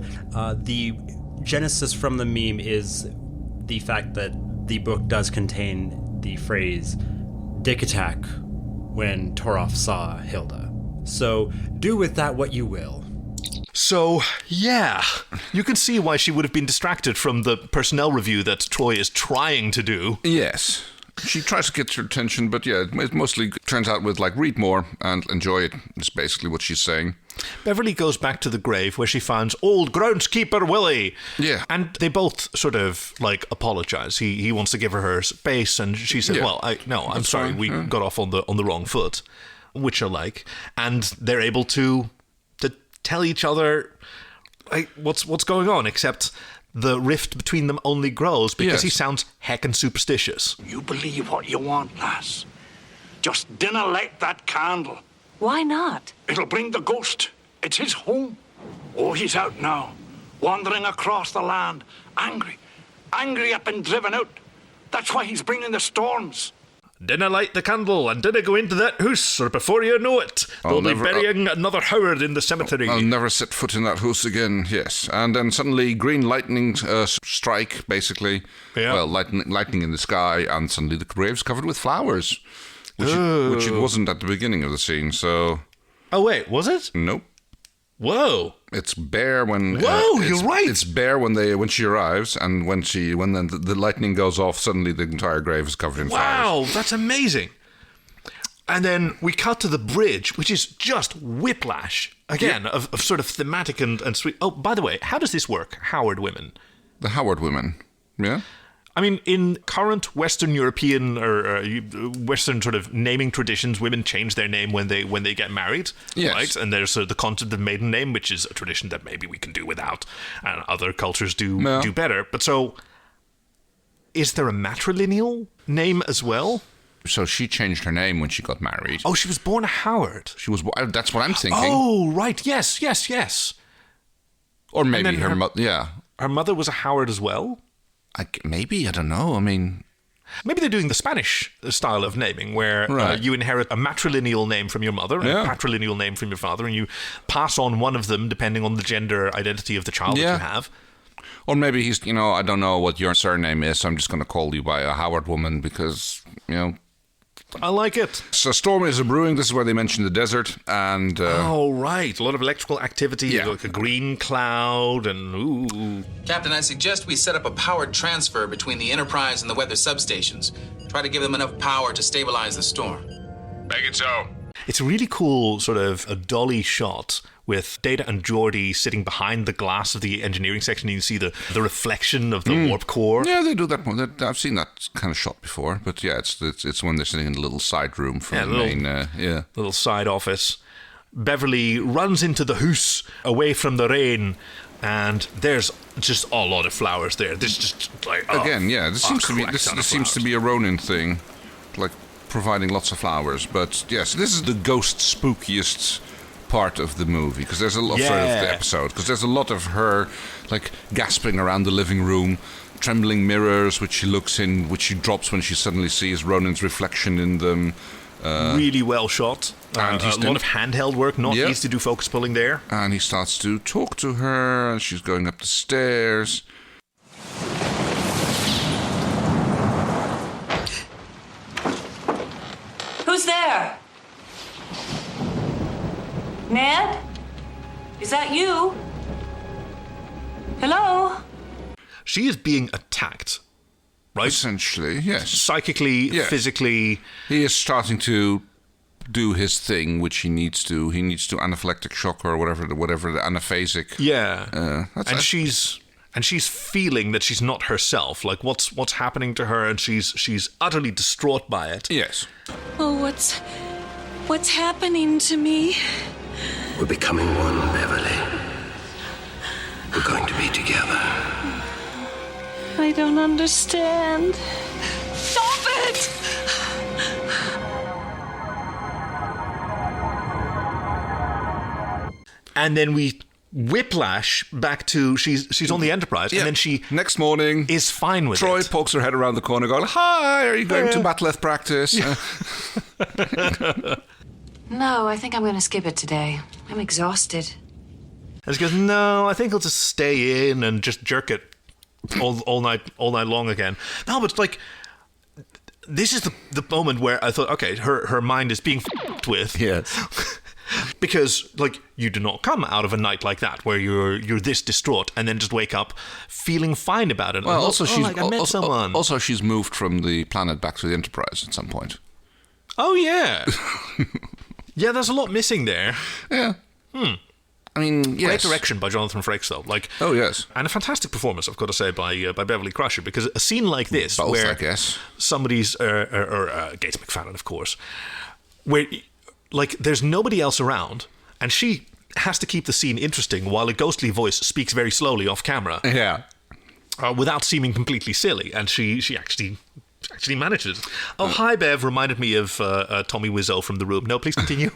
the genesis from the meme is the fact that the book does contain the phrase dick attack when Torolf saw Hilda. So do with that what you will. So, yeah, you can see why she would have been distracted from the personnel review that Troi is trying to do. Yes. She tries to get your attention, but yeah, it mostly turns out with, like, read more and enjoy it, is basically what she's saying. Beverly goes back to the grave where she finds old groundskeeper Willie. Yeah. And they both sort of, like, apologize. He wants to give her space, and she says, Yeah. I'm sorry, fine. we got off on the wrong foot, which I like. And they're able to tell each other, like, what's going on, except the rift between them only grows because he sounds heckin' superstitious. You believe what you want, lass. Just dinna light that candle. Why not? It'll bring the ghost. It's his home. Oh, he's out now, wandering across the land, angry at being driven out. That's why he's bringing the storms. Dinna light the candle and dinna go into that house, or before you know it, they'll be burying another Howard in the cemetery. I'll never set foot in that house again, yes. And then suddenly green lightning strike, basically. Yeah. Well, lightning in the sky, and suddenly the grave's covered with flowers, which it wasn't at the beginning of the scene, so... Oh, wait, was it? Nope. Whoa. It's bare when... You're right. It's bare when she arrives, and when then the lightning goes off, suddenly the entire grave is covered in flowers. Wow, that's amazing. And then we cut to the bridge, which is just whiplash, again, of sort of thematic and sweet. Oh, by the way, how does this work, Howard women? The Howard women, yeah? I mean, in current Western European or Western sort of naming traditions, women change their name when they get married, yes. Right? And there's the concept of maiden name, which is a tradition that maybe we can do without, and other cultures do better. But so, is there a matrilineal name as well? So she changed her name when she got married. Oh, she was born a Howard. She was. That's what I'm thinking. Oh, right. Yes. Or maybe her mother. Yeah. Her mother was a Howard as well. Maybe, I don't know. I mean... Maybe they're doing the Spanish style of naming, where you inherit a matrilineal name from your mother and a patrilineal name from your father, and you pass on one of them depending on the gender identity of the child that you have. Or maybe he's, I don't know what your surname is, so I'm just going to call you by a Howard woman because, I like it. So storm is brewing. This is where they mention the desert, and oh right, a lot of electrical activity, like a green cloud, and ooh. Captain, I suggest we set up a powered transfer between the Enterprise and the weather substations. Try to give them enough power to stabilize the storm. Make it so. It's a really cool sort of a dolly shot with Data and Geordi sitting behind the glass of the engineering section, and you see the reflection of the warp core. Yeah, they do that one. I've seen that kind of shot before, but yeah, it's when they're sitting in a little side room from the main, little side office. Beverly runs into the house away from the rain, and there's just a lot of flowers there. There's just like this seems to be a Ronin thing, like providing lots of flowers. But yes, this is the ghost spookiest part of the movie, because there's a lot of the episode, because there's a lot of her like gasping around the living room, trembling mirrors which she looks in, which she drops when she suddenly sees Ronin's reflection in them. Really well shot, and a lot of handheld work, not easy to do focus pulling there. And he starts to talk to her, and she's going up the stairs. Who's there? Ned? Is that you? Hello? She is being attacked, right? Essentially, yes. Psychically, physically. He is starting to do his thing, which he needs to. He needs to anaphylactic shock or whatever the anaphasic. Yeah. And she's feeling that she's not herself. Like what's happening to her, and she's utterly distraught by it. Yes. Oh, what's happening to me? We're becoming one, Beverly. We're going to be together. I don't understand. Stop it! And then we whiplash back to she's on the Enterprise, and then she next morning is fine with Troi it. pokes her head around the corner going, "Hi, are you going to Batleth practice?" No, I think I'm going to skip it today. I'm exhausted. And she goes, "No, I think I'll just stay in and just jerk it all night long again." No, but like, this is the moment where I thought, okay, her mind is being f***ed with. Yes. Because, like, you do not come out of a night like that where you're this distraught and then just wake up feeling fine about it. Well, and also I met someone. Also, she's moved from the planet back to the Enterprise at some point. Oh yeah, yeah. There's a lot missing there. Yeah. I mean, yes. Great direction by Jonathan Frakes, though. Like, oh yes, and a fantastic performance, I've got to say, by Beverly Crusher, because a scene like this, both, where I guess, somebody's or Gates McFadden, of course, where like there's nobody else around, and she has to keep the scene interesting while a ghostly voice speaks very slowly off camera. Yeah. Without seeming completely silly, and she actually Actually manages. Oh, hi, Bev. Reminded me of Tommy Wiseau from The Room. No, please continue.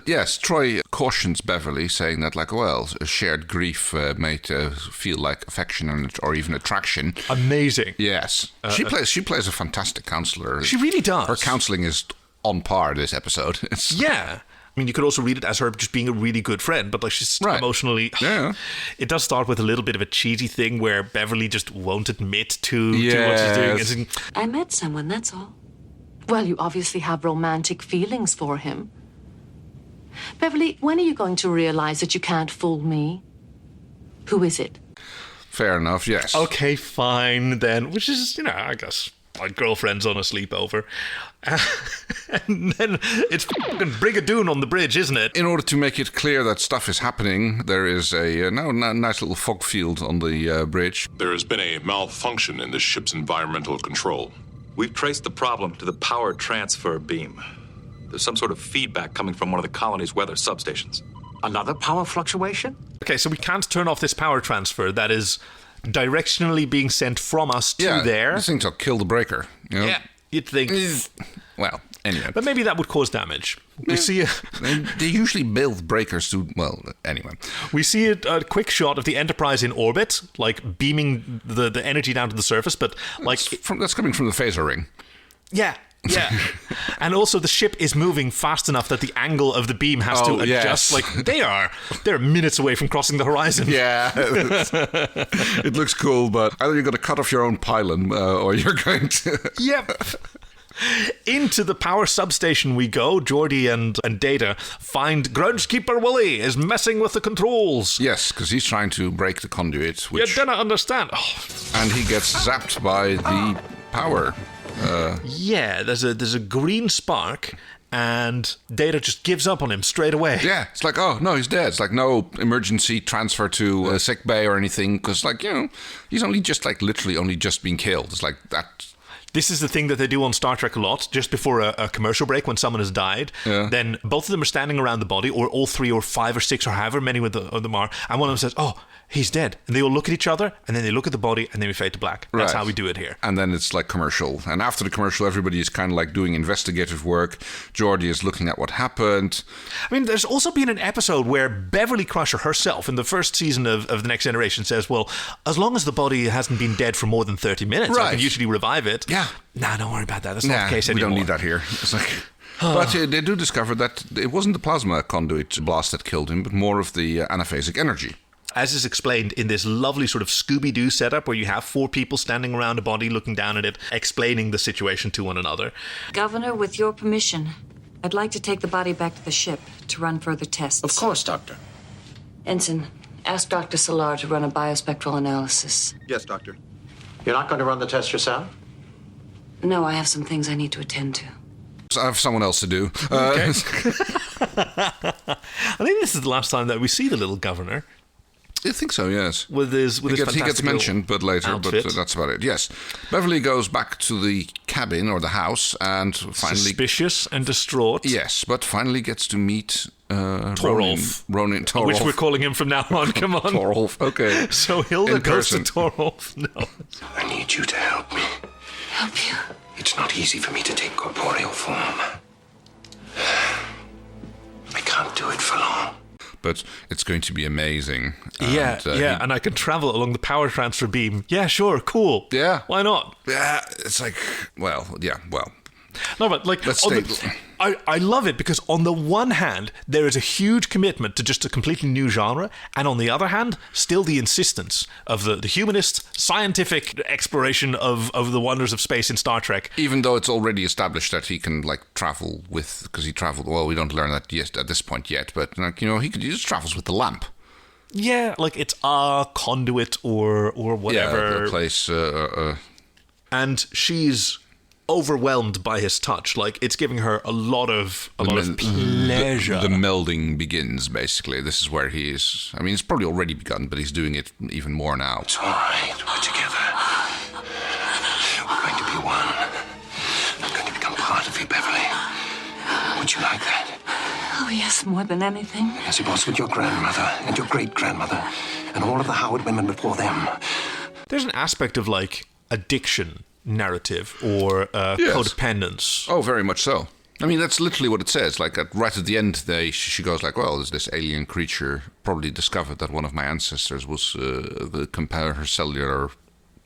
Yes, Troi cautions Beverly, saying that, like, well, a shared grief may feel like affection or even attraction. Amazing. Yes. She plays a fantastic counselor. She really does. Her counseling is on par this episode. Yeah. I mean, you could also read it as her just being a really good friend, but like she's emotionally... Yeah. It does start with a little bit of a cheesy thing where Beverly just won't admit to what she's doing. I met someone, that's all. Well, you obviously have romantic feelings for him. Beverly, when are you going to realize that you can't fool me? Who is it? Fair enough, yes. Okay, fine then. Which is, I guess... my girlfriend's on a sleepover. And then it's fucking Brigadoon on the bridge, isn't it? In order to make it clear that stuff is happening, there is a nice little fog field on the bridge. There has been a malfunction in the ship's environmental control. We've traced the problem to the power transfer beam. There's some sort of feedback coming from one of the colony's weather substations. Another power fluctuation? Okay, so we can't turn off this power transfer that is directionally being sent from us to there. This thing will kill the breaker. Yeah, you'd think. Well, anyway. But maybe that would cause damage. We see they usually build breakers to... Well, anyway. We see a quick shot of the Enterprise in orbit, like beaming the energy down to the surface, but like... That's coming from the phaser ring. Yeah. And also the ship is moving fast enough that the angle of the beam has to adjust. Yes. Like they're minutes away from crossing the horizon. Yeah. It looks cool, but either you're going to cut off your own pylon or you're going to... Yep. Into the power substation we go. Geordi and Data find Groundskeeper Willie is messing with the controls. Yes, because he's trying to break the conduit. Which... You don't understand. Oh. And he gets zapped by the power. There's a green spark, and Data just gives up on him straight away. Yeah, it's like, oh, no, he's dead. It's like no emergency transfer to a sick bay or anything, because, like, he's only just, like, literally only just been killed. It's like that... This is the thing that they do on Star Trek a lot, just before a commercial break when someone has died. Yeah. Then both of them are standing around the body, or all three or five or six or however many of them are, and one of them says, oh, he's dead. And they all look at each other, and then they look at the body, and then we fade to black. That's how we do it here. And then it's like commercial. And after the commercial, everybody is kind of like doing investigative work. Geordi is looking at what happened. I mean, there's also been an episode where Beverly Crusher herself, in the first season of The Next Generation, says, well, as long as the body hasn't been dead for more than 30 minutes, I can usually revive it. Yeah. Nah, don't worry about that. That's not the case anymore. We don't need that here. It's like... But they do discover that it wasn't the plasma conduit blast that killed him, but more of the anaphasic energy. As is explained in this lovely sort of Scooby-Doo setup where you have four people standing around a body looking down at it, explaining the situation to one another. Governor, with your permission, I'd like to take the body back to the ship to run further tests. Of course, Doctor. Ensign, ask Dr. Salar to run a biospectral analysis. Yes, Doctor. You're not going to run the test yourself? No, I have some things I need to attend to. So I have someone else to do. Okay. I think this is the last time that we see the little governor. I think so, yes. With his he gets mentioned, but later. Outfit. But that's about it. Yes, Beverly goes back to the cabin or the house and finally suspicious and distraught. Yes, but finally gets to meet Torolf. Ronin Torolf, which we're calling him from now on. Come on, Torolf. Okay. So Hilda goes to Torolf. No, I need you to help me. Help you? It's not easy for me to take corporeal form. I can't do it for long. But it's going to be amazing. And I can travel along the power transfer beam. Yeah, sure, cool. Yeah. Why not? Yeah, it's like, well. No, but like, I love it because on the one hand, there is a huge commitment to just a completely new genre, and on the other hand, still the insistence of the humanist, scientific exploration of the wonders of space in Star Trek. Even though it's already established that he can like travel with, because he traveled. Well, we don't learn that yet at this point yet, but like, he just travels with the lamp. Yeah, like it's a conduit or whatever. Yeah, a place. And she's overwhelmed by his touch. Like, it's giving her a lot of pleasure. The melding begins, basically. This is where he is. I mean, it's probably already begun, but he's doing it even more now. It's all right. We're together. We're going to be one. I'm going to become part of you, Beverly. Would you like that? Oh, yes, more than anything. As it was with your grandmother and your great-grandmother and all of the Howard women before them. There's an aspect of, like, addiction narrative or codependence. Oh, very much so. I mean, that's literally what it says. Like, right at the end, she goes like, well, this alien creature probably discovered that one of my ancestors was, her cellular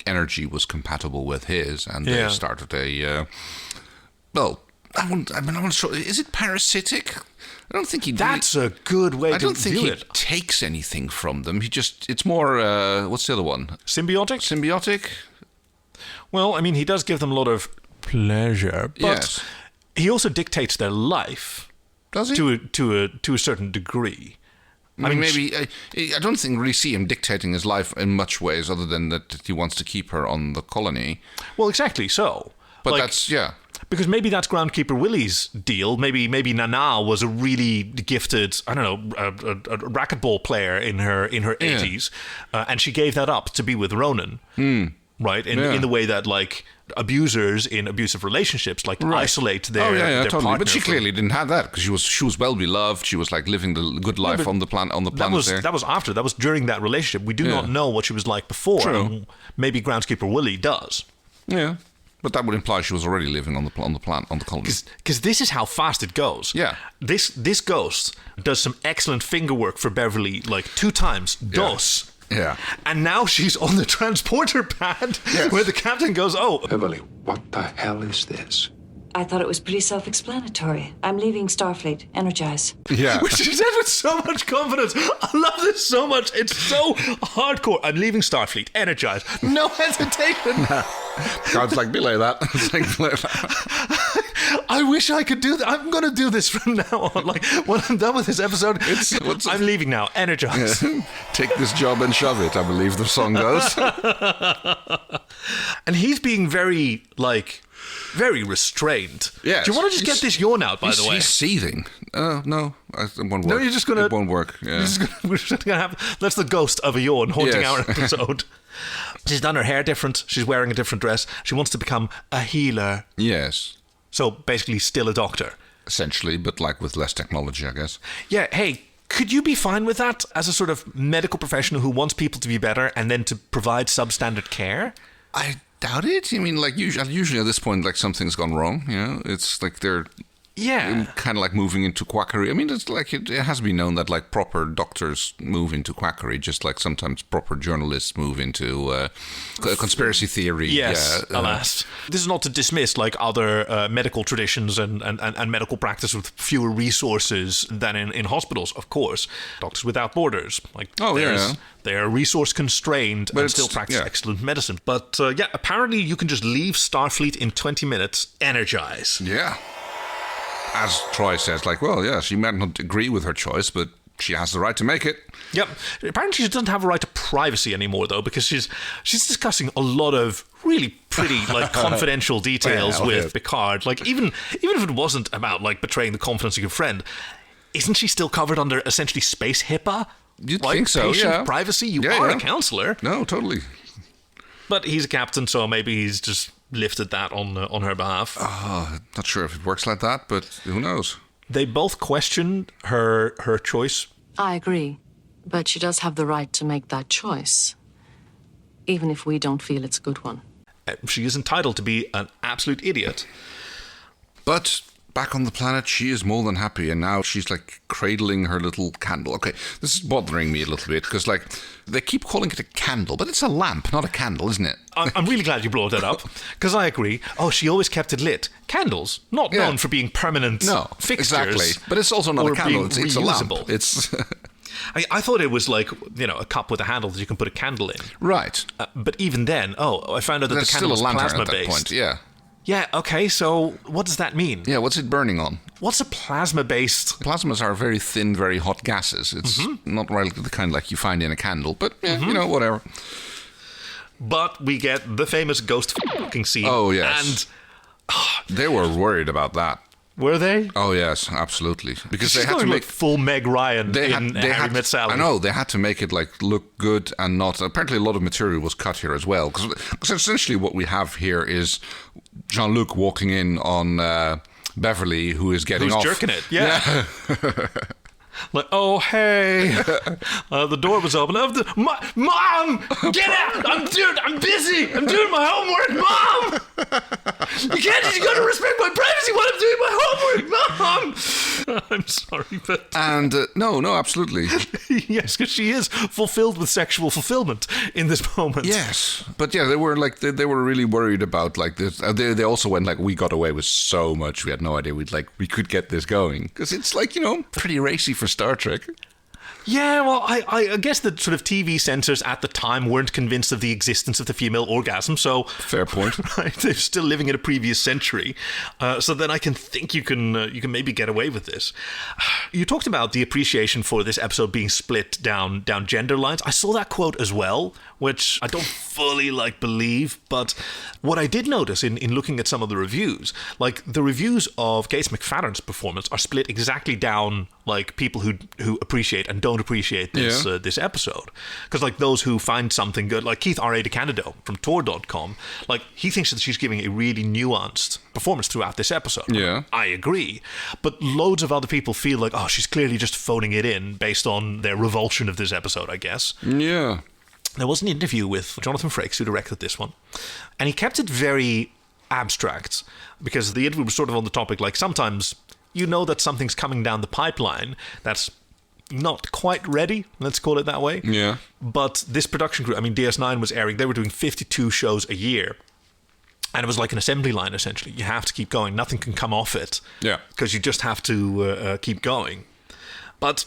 energy was compatible with his, and they started a, I'm not sure, is it parasitic? I don't think he... That's a good way to view it. I don't think he takes anything from them. It's more, what's the other one? Symbiotic? Well, I mean, he does give them a lot of pleasure, but he also dictates their life. Does he? To a certain degree. I mean, maybe... I don't think really see him dictating his life in much ways other than that he wants to keep her on the colony. Well, exactly so. But that's... Because maybe that's Groundkeeper Willie's deal. Maybe Nana was a really gifted, I don't know, a racquetball player in her 80s, and she gave that up to be with Ronan, right? In the way that like abusers in abusive relationships isolate their their totally. partner. But she clearly didn't have that because she was well beloved. She was like living the good life on the planet. That was during that relationship. We do not know what she was like before. True. Maybe Groundskeeper Willie does. Yeah. But that would imply she was already living on the colony. Because this is how fast it goes. Yeah. This ghost does some excellent finger work for Beverly, like 2 times. Dos. Yeah. And now she's on the transporter pad where the captain goes, oh. Beverly, what the hell is this? I thought it was pretty self-explanatory. I'm leaving Starfleet. Energize. Yeah. Which she said with so much confidence. I love this so much. It's so hardcore. I'm leaving Starfleet. Energize. No hesitation. God's like, belay that. I wish I could do that. I'm going to do this from now on. Like, when I'm done with this episode, I'm leaving now. Energize. Yeah. Take this job and shove it, I believe the song goes. And he's being very, very restrained. Yes. Do you want to just get this yawn out, by the way? He's seething. No, it won't work. No, you're just going to... It won't work. Yeah. We're just going to have... That's the ghost of a yawn haunting our episode. She's done her hair different. She's wearing a different dress. She wants to become a healer. Yes. So basically still a doctor. Essentially, but with less technology, I guess. Yeah, hey, could you be fine with that as a sort of medical professional who wants people to be better and then to provide substandard care? I doubt it. I mean, usually at this point, something's gone wrong. You know, it's like they're kind of moving into quackery. I mean, it's it has been known that proper doctors move into quackery, just like sometimes proper journalists move into conspiracy theory. Yes, alas. This is not to dismiss other medical traditions and medical practice with fewer resources than in hospitals, of course. Doctors Without Borders. They are resource constrained and still practice excellent medicine. But apparently you can just leave Starfleet in 20 minutes, energize. Yeah. As Troi says, she might not agree with her choice, but she has the right to make it. Yep. Apparently she doesn't have a right to privacy anymore, though, because she's discussing a lot of really pretty, confidential details with Picard. Even if it wasn't about, betraying the confidence of your friend, isn't she still covered under, essentially, space HIPAA? You'd think so, patient privacy? You are a counselor. No, totally. But he's a captain, so maybe he's just lifted that on her behalf. Not sure if it works like that, but who knows? They both questioned her choice. I agree, but she does have the right to make that choice, even if we don't feel it's a good one. She is entitled to be an absolute idiot. But back on the planet, she is more than happy, and now she's cradling her little candle. Okay, this is bothering me a little bit because they keep calling it a candle, but it's a lamp, not a candle, isn't it? I'm really glad you brought that up because I agree. Oh, she always kept it lit. Candles, not known for being permanent fixtures. Exactly. But it's also not a candle. It's a lamp. It's. I thought it was a cup with a handle that you can put a candle in. Right. But even then, I found out that the candle was plasma-based. Point, yeah. Yeah, okay, so what does that mean? Yeah, what's it burning on? What's a plasma-based... Plasmas are very thin, very hot gases. It's not really the kind you find in a candle, but, whatever. But we get the famous ghost fucking scene. Oh, yes. And... they were worried about that. Were they? Oh, yes, absolutely. Because they had to make full Meg Ryan in Harry Met Sally. I know, they had to make it look good and not... Apparently a lot of material was cut here as well. Because essentially what we have here is Jean-Luc walking in on Beverly, who is getting off. Who's jerking it, yeah. Like, oh, hey. The door was open. Mom! Get out! I'm busy! I'm doing my homework, Mom! You got to respect my privacy while I'm doing my homework, Mom! I'm sorry, but... And, no, absolutely. Yes, because she is fulfilled with sexual fulfillment in this moment. Yes. But yeah, they were like, they were really worried about like this. They also went like, we got away with so much. We had no idea we could get this going. Because it's like, pretty racy for Star Trek. Yeah, well, I guess the sort of TV censors at the time weren't convinced of the existence of the female orgasm, so... Fair point. Right, they're still living in a previous century, so then I can think you can maybe get away with this. You talked about the appreciation for this episode being split down gender lines. I saw that quote as well, which I don't fully believe, but what I did notice in looking at some of the reviews, like the reviews of Gates McFadden's performance are split exactly down like people who appreciate and don't appreciate this this episode, because like those who find something good, like Keith R.A. DeCandido from Tor.com, like he thinks that she's giving a really nuanced performance throughout this episode. Yeah, I agree, but loads of other people feel like, oh, she's clearly just phoning it in based on their revulsion of this episode, I guess. Yeah. There was an interview with Jonathan Frakes, who directed this one, and he kept it very abstract, because the interview was sort of on the topic, like sometimes you know that something's coming down the pipeline that's not quite ready, let's call it that way. Yeah. But this production crew, I mean, DS9 was airing, they were doing 52 shows a year. And it was like an assembly line, essentially. You have to keep going. Nothing can come off it. Yeah. Because you just have to keep going. But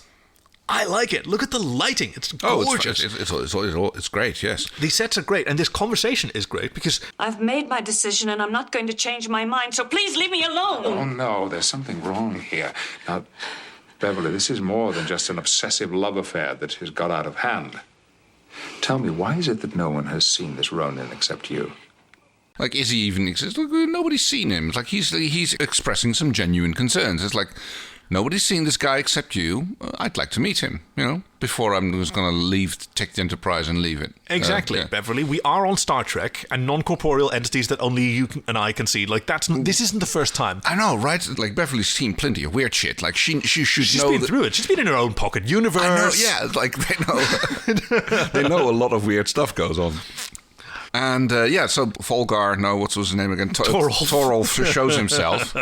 I like it. Look at the lighting. It's gorgeous. It's great, yes. These sets are great. And this conversation is great because... I've made my decision and I'm not going to change my mind, so please leave me alone. Oh, no, there's something wrong here. Now, Beverly, this is more than just an obsessive love affair that has got out of hand. Tell me, why is it that no one has seen this Ronin except you? Like, is he even exist? Look, nobody's seen him. It's like he's expressing some genuine concerns. It's like, nobody's seen this guy except you. I'd like to meet him, before I'm just going to take the Enterprise and leave it. Exactly, yeah. Beverly. We are on Star Trek, and non-corporeal entities that only you and I can see. Like, this isn't the first time. I know, right? Like, Beverly's seen plenty of weird shit. Like, she should She's know. She's been through it. She's been in her own pocket universe. I know, yeah. Like, they know a lot of weird stuff goes on. And, so Volgar, what's his name again? Torolf shows himself.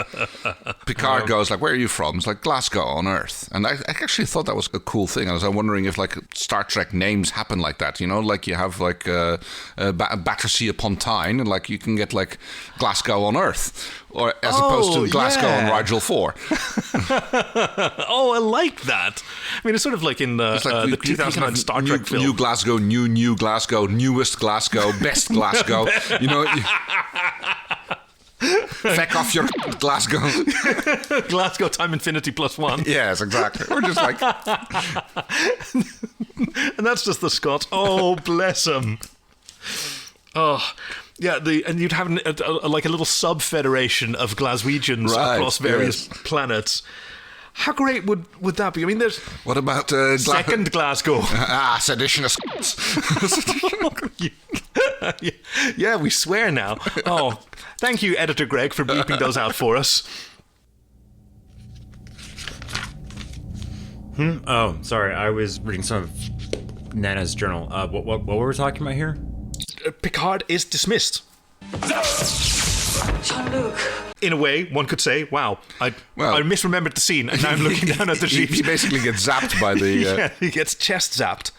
Picard goes, like, where are you from? It's like, Glasgow on Earth. And I actually thought that was a cool thing. I was wondering if, like, Star Trek names happen like that, Like, you have, like, Battersea upon Tyne, and, like, you can get, like, Glasgow on Earth. Or as opposed to Glasgow on Rigel 4. Oh, I like that. I mean, it's sort of like in the 2009 Star Trek film. New Glasgow, new Glasgow, newest Glasgow, best Glasgow. Feck off your Glasgow. Glasgow time infinity +1. Yes, exactly. We're just like... And that's just the Scots. Oh, bless them. Oh... Yeah, and you'd have a little sub-federation of Glaswegians across various planets. How great would that be? I mean, there's... What about... Second Glasgow. Sedition of... Yeah, we swear now. Oh, thank you, Editor Greg, for bleeping those out for us. Oh, sorry, I was reading some of Nana's journal. What were we talking about here? Picard is dismissed. Jean-Luc. In a way, one could say, wow, I misremembered the scene, and now I'm looking down at the sheet. He basically gets zapped by the... Yeah, he gets chest zapped.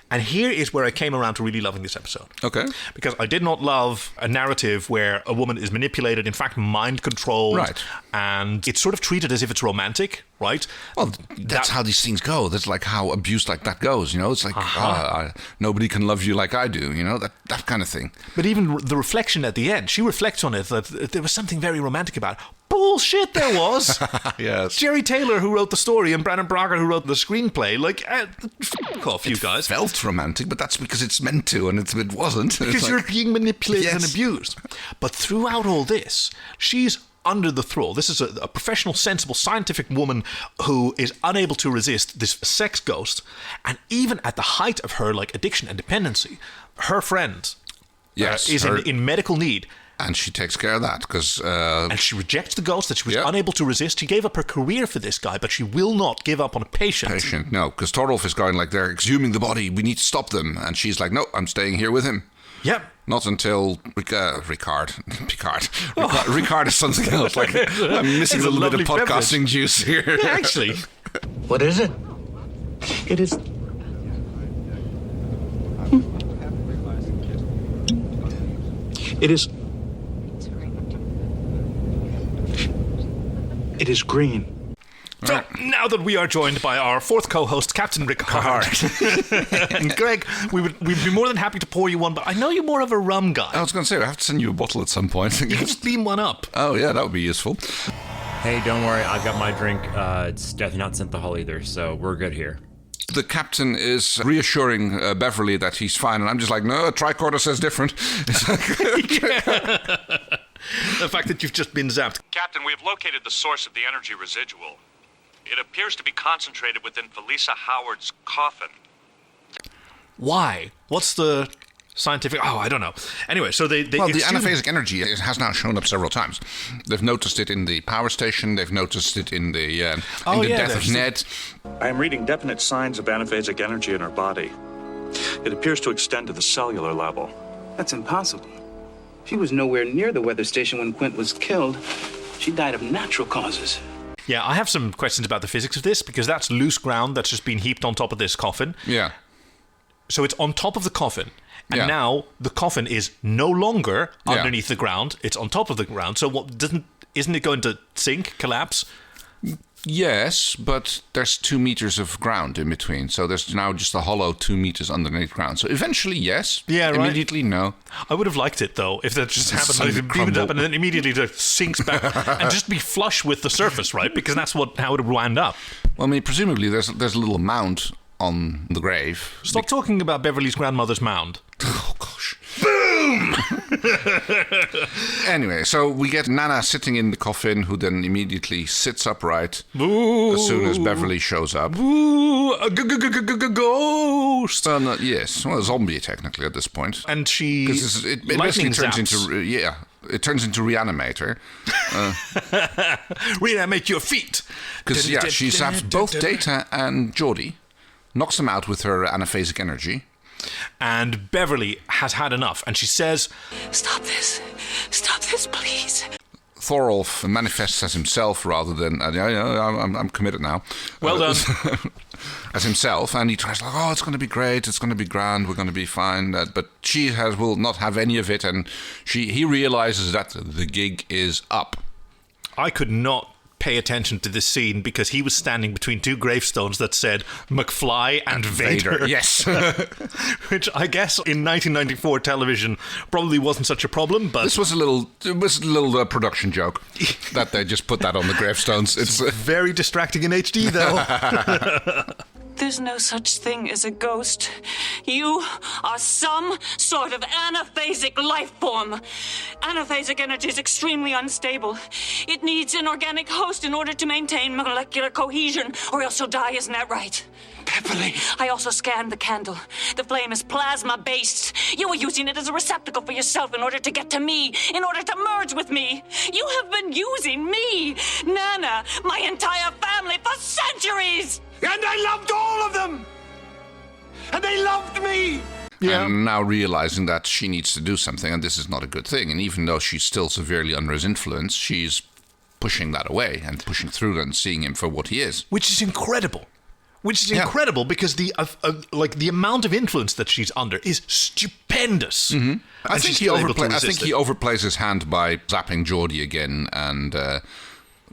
And here is where I came around to really loving this episode. Okay. Because I did not love a narrative where a woman is manipulated, in fact, mind-controlled. Right. And it's sort of treated as if it's romantic, right? Well, that's how these things go. That's like how abuse like that goes, It's like, nobody can love you like I do, that kind of thing. But even the reflection at the end, she reflects on it, that there was something very romantic about it. Bullshit there was. Yes. Jeri Taylor, who wrote the story, and Brannon Braga, who wrote the screenplay. Like, f*** off, you guys. It felt romantic, but that's because it's meant to, and it wasn't. Because you're being manipulated and abused. But throughout all this, she's under the thrall. This is a professional, sensible, scientific woman who is unable to resist this sex ghost. And even at the height of her, like, addiction and dependency, her friend... is in medical need. And she takes care of that because... and she rejects the ghost that she was unable to resist. She gave up her career for this guy, but she will not give up on a patient. No, because Torolf is going like, they're exhuming the body. We need to stop them. And she's like, no, I'm staying here with him. Yep. Not until Ricard. Ricard is something else. Like, I'm missing a little bit of podcasting juice here. Yeah, actually. What is it? It is... It is... It is green. So now that we are joined by our fourth co-host, Captain Ricard, and Greg, we'd be more than happy to pour you one, but I know you're more of a rum guy. I was going to say, I have to send you a bottle at some point. You can just beam one up. Oh, yeah, that would be useful. Hey, don't worry, I've got my drink. It's definitely not synthahol either, so we're good here. The captain is reassuring Beverly that he's fine, and I'm just like, no, tricorder says different. The fact that you've just been zapped. Captain, we have located the source of the energy residual. It appears to be concentrated within Felisa Howard's coffin. Why? What's the scientific... Oh, I don't know. Anyway, so they the anaphasic energy has now shown up several times. They've noticed it in the power station. They've noticed it in the death of Ned. I am reading definite signs of anaphasic energy in her body. It appears to extend to the cellular level. That's impossible. She was nowhere near the weather station when Quint was killed. She died of natural causes. Yeah, I have some questions about the physics of this, because that's loose ground that's just been heaped on top of this coffin. Yeah. So it's on top of the coffin. And now the coffin is no longer underneath the ground. It's on top of the ground. So isn't it going to sink, collapse? Yes, but there's 2 meters of ground in between. So there's now just a hollow 2 meters underneath ground. So eventually, yes. Yeah, right. Immediately, no. I would have liked it, though, if that just happened. Like, beam it up and then immediately it sinks back and just be flush with the surface, right? Because that's how it would wind up. Well, I mean, presumably there's a little mound on the grave. Stop talking about Beverly's grandmother's mound. Oh, gosh. Boom! Anyway, so we get Nana sitting in the coffin, who then immediately sits upright as soon as Beverly shows up. A ghost! Yes, well, a zombie technically at this point. And she... Because it basically turns into... it turns into Reanimator. Reanimate your feet! Because, she zaps both Data and Geordie, knocks them out with her anaphasic energy. And Beverly has had enough, and she says, Stop this, please. Thorolf manifests as himself rather than, I'm committed now. Well done. As himself, and he tries like, oh, it's going to be great, it's going to be grand, we're going to be fine. But she will not have any of it, and he realizes that the gig is up. I could not pay attention to this scene because he was standing between 2 gravestones that said McFly and Vader. Yes. Which I guess in 1994 television probably wasn't such a problem, but... This was a little production joke that they just put that on the gravestones. It's very distracting in HD, though. There's no such thing as a ghost. You are some sort of anaphasic life form. Anaphasic energy is extremely unstable. It needs an organic host in order to maintain molecular cohesion, or else you'll die, isn't that right? Beverly! I also scanned the candle. The flame is plasma-based. You were using it as a receptacle for yourself in order to get to me, in order to merge with me. You have been using me, Nana, my entire family for centuries! And I loved all of them! And they loved me! Yeah. And now realizing that she needs to do something, and this is not a good thing. And even though she's still severely under his influence, she's pushing that away and pushing through and seeing him for what he is. Which is incredible. Incredible because the amount of influence that she's under is stupendous. Mm-hmm. I think he overplays his hand by zapping Geordie again, and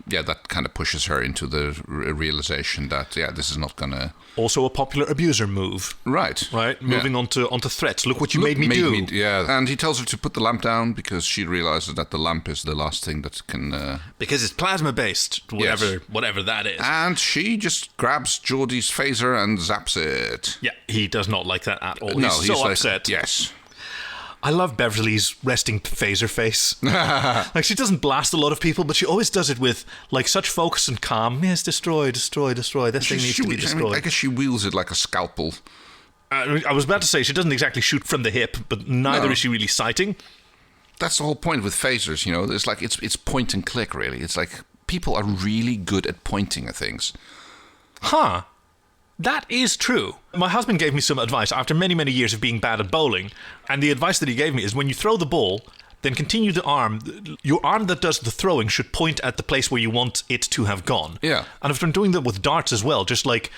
that kind of pushes her into the realization that this is not gonna. Also a popular abuser move, right? Moving on to threats. Look what you made me do. And he tells her to put the lamp down because she realizes that the lamp is the last thing that can. Because it's plasma based, whatever that is. And she just grabs Geordie's phaser and zaps it. Yeah, he does not like that at all. No, he's so upset. Yes. I love Beverly's resting phaser face. Like, she doesn't blast a lot of people, but she always does it with, like, such focus and calm. Yes, destroy. This thing needs to be destroyed. I guess she wields it like a scalpel. I was about to say, she doesn't exactly shoot from the hip, but neither is she really sighting. That's the whole point with phasers, you know. It's like it's point and click, really. It's like people are really good at pointing at things. Huh. That is true. My husband gave me some advice after many, many years of being bad at bowling, and the advice that he gave me is when you throw the ball, then continue the arm. Your arm that does the throwing should point at the place where you want it to have gone. Yeah. And I've been doing that with darts as well, just like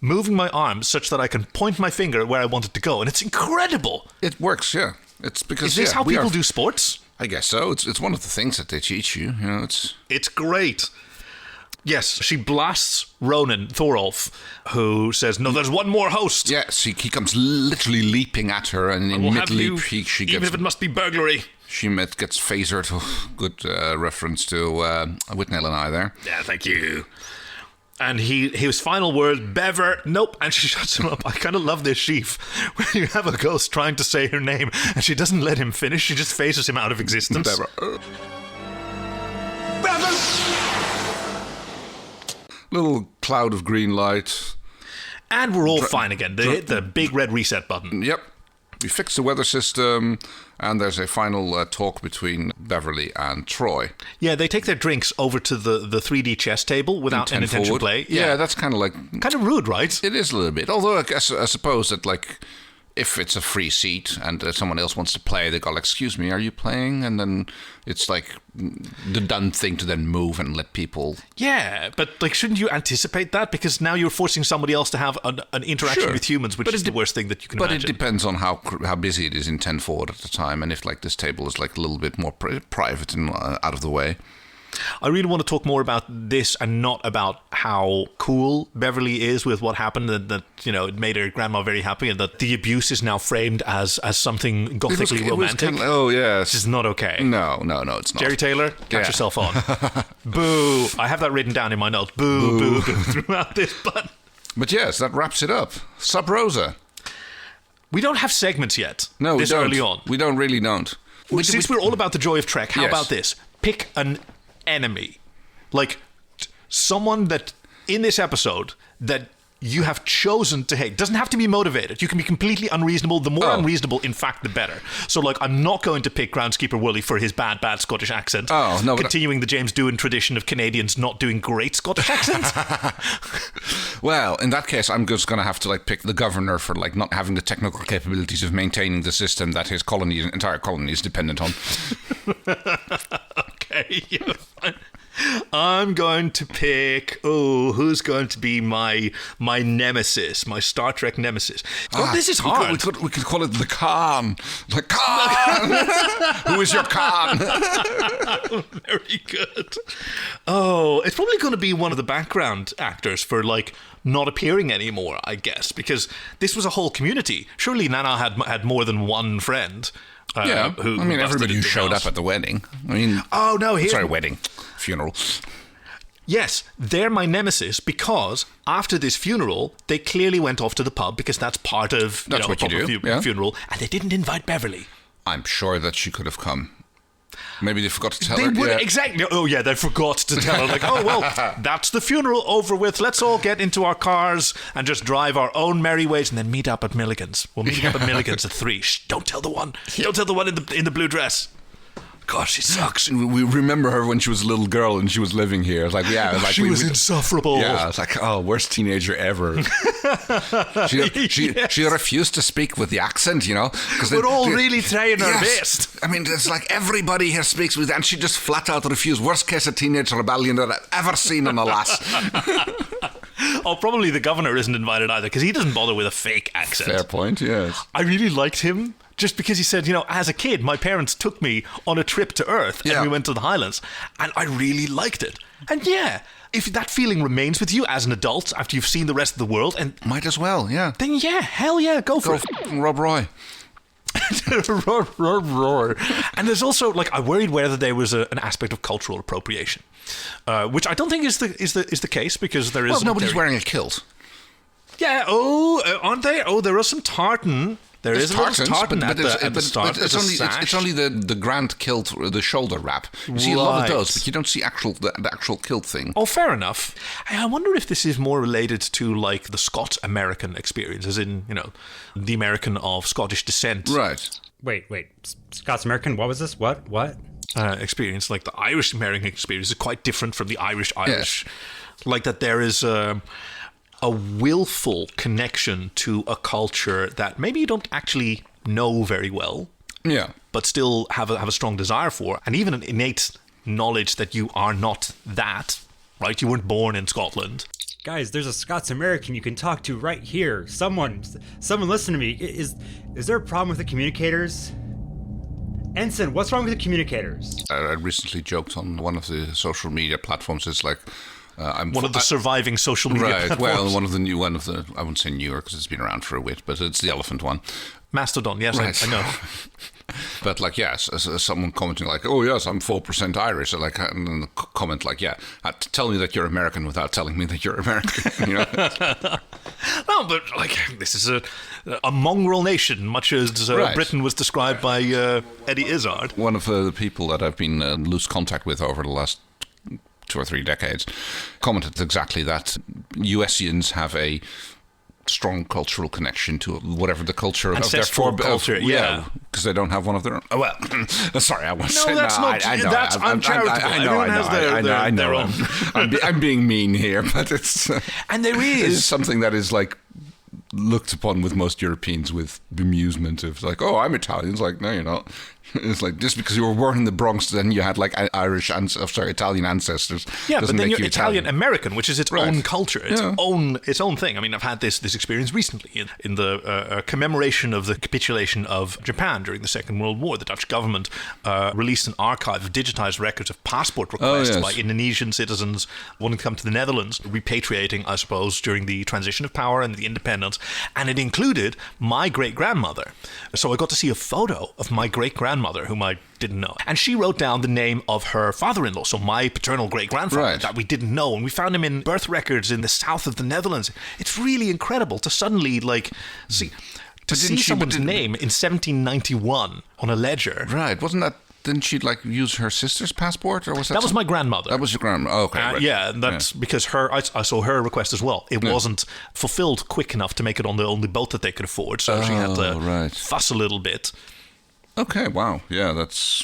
moving my arm such that I can point my finger where I want it to go, and it's incredible. It works, yeah. It's because is this how people do sports? I guess so. It's one of the things that they teach you. You know, it's great. Yes, she blasts Ronan Thorolf, who says, "No, there's one more host." Yes, he comes literally leaping at her, and in mid-leap, she gets... Even if it must be burglary. She gets phasered. Oh, good reference to Whitnell and I there. Yeah, thank you. And his final word, Bever, nope, and she shuts him up. I kind of love this sheaf, where you have a ghost trying to say her name, and she doesn't let him finish, she just phases him out of existence. Bever. Little cloud of green light. And we're all fine again. They hit the big red reset button. Yep. We fixed the weather system, and there's a final talk between Beverly and Troi. Yeah, they take their drinks over to the 3D chess table without an intention play. Yeah, that's kind of like... Kind of rude, right? It is a little bit. Although I suppose that, like, if it's a free seat and someone else wants to play, they go, like, excuse me, are you playing? And then it's like the done thing to then move and let people... Yeah, but like, shouldn't you anticipate that? Because now you're forcing somebody else to have an interaction with humans, which is the worst thing that you can imagine. But it depends on how busy it is in 10 forward at the time, and if like this table is like a little bit more private and out of the way. I really want to talk more about this and not about how cool Beverly is with what happened, and that you know it made her grandma very happy, and that the abuse is now framed as something gothically romantic. Oh yes, this is not okay. No, it's not. Jeri Taylor, catch yourself on. Boo! I have that written down in my notes. Boo, boo, boo throughout this. But yes, that wraps it up. Sup, Rosa. We don't have segments yet. No, this early on. We really don't. Since we're all about the joy of Trek, how about this? Pick an enemy, like someone that in this episode that you have chosen to hate. Doesn't have to be motivated. You can be completely unreasonable. The more unreasonable, in fact, the better. So, like, I'm not going to pick Groundskeeper Wooly for his bad Scottish accent. Oh, no. Continuing the James Doohan tradition of Canadians not doing great Scottish accents. Well, in that case, I'm just going to have to, like, pick the governor for, like, not having the technical capabilities of maintaining the system that his entire colony is dependent on. Okay, yeah, fine. I'm going to pick, who's going to be my nemesis, my Star Trek nemesis? This is hard. We could call it the Khan. The Khan! Who is your Khan? Very good. Oh, it's probably going to be one of the background actors for, like, not appearing anymore, I guess, because this was a whole community. Surely Nana had more than one friend. Everybody who showed up at the wedding. Wedding. Funeral. Yes, they're my nemesis because after this funeral, they clearly went off to the pub because that's part of a proper funeral, and they didn't invite Beverly. I'm sure that she could have come. Maybe they forgot to tell her. They would, exactly. Oh, yeah, they forgot to tell her. Like, oh, well, that's the funeral over with. Let's all get into our cars and just drive our own merry ways and then meet up at Milligan's. We'll meet up at Milligan's at 3. Shh, don't tell the one. Don't tell the one in the blue dress. Gosh, she sucks. We remember her when she was a little girl and she was living here. It's like, she was insufferable. Yeah, it's like, worst teenager ever. She refused to speak with the accent, you know. We're all really trying our best. I mean, it's like everybody here speaks with, and she just flat out refused. Worst case of teenage rebellion that I've ever seen in a lass. Oh, probably the governor isn't invited either because he doesn't bother with a fake accent. Fair point, yes. I really liked him. Just because he said, as a kid, my parents took me on a trip to Earth and we went to the Highlands and I really liked it. And if that feeling remains with you as an adult after you've seen the rest of the world, and might as well, yeah. Then hell yeah, go for it. Rob Roy. Roar. And there's also, like, I worried whether there was an aspect of cultural appropriation, which I don't think is the case because there is. Well, nobody's wearing a kilt. Yeah. Aren't they? Oh, there are some tartan There is a little tartan at the start. But it's only the grand kilt, the shoulder wrap. You see a lot of those, but you don't see the actual kilt thing. Oh, fair enough. I wonder if this is more related to like the Scots-American experience, as in, the American of Scottish descent. Right. Wait. Scots-American? What was this? What? Experience. Like the Irish-American experience is quite different from the Irish. Like that there is a willful connection to a culture that maybe you don't actually know very well, but still have a strong desire for, and even an innate knowledge that you are not that, right? You weren't born in Scotland. Guys, there's a Scots-American you can talk to right here. Someone listen to me. Is there a problem with the communicators? Ensign, what's wrong with the communicators? I recently joked on one of the social media platforms. It's like one of the surviving social media platforms. Well, one of the I wouldn't say newer because it's been around for a bit, but it's the elephant one. Mastodon, yes, right. I know. But like, yes, someone commenting like, "Oh yes, I'm 4% Irish," and then comment like, "Yeah, tell me that you're American without telling me that you're American." No, but like this is a mongrel nation, much as Britain was described by Eddie Izzard. One of the people that I've been in loose contact with over the last 2 or 3 decades commented exactly that. USians have a strong cultural connection to whatever the culture of their culture, because they don't have one of their own. Oh, well, sorry, I won't say that's not. I know, that's uncharitable. Everyone has their own. I'm being mean here, but it's and there is it's something that is like looked upon with most Europeans with bemusement of like, oh, I'm Italian. It's like, no, you're not. It's like just because you were born in the Bronx, then you had like Italian ancestors. Yeah, but then you're Italian American, which is its own culture, its own thing. I mean, I've had this experience recently in the commemoration of the capitulation of Japan during the Second World War. The Dutch government released an archive of digitized records of passport requests by Indonesian citizens wanting to come to the Netherlands, repatriating, I suppose, during the transition of power and the independence, and it included my great-grandmother. So I got to see a photo of my great-grandmother, whom I didn't know. And she wrote down the name of her father-in-law, so my paternal great-grandfather, that we didn't know. And we found him in birth records in the south of the Netherlands. It's really incredible to suddenly, see someone's name in 1791 on a ledger. Right. Didn't she use her sister's passport, or was that? That was my grandmother. That was your grandmother. Oh, okay. Right. Yeah, that's because I saw her request as well. It wasn't fulfilled quick enough to make it on the only boat that they could afford, so she had to fuss a little bit. Okay, wow. Yeah, that's...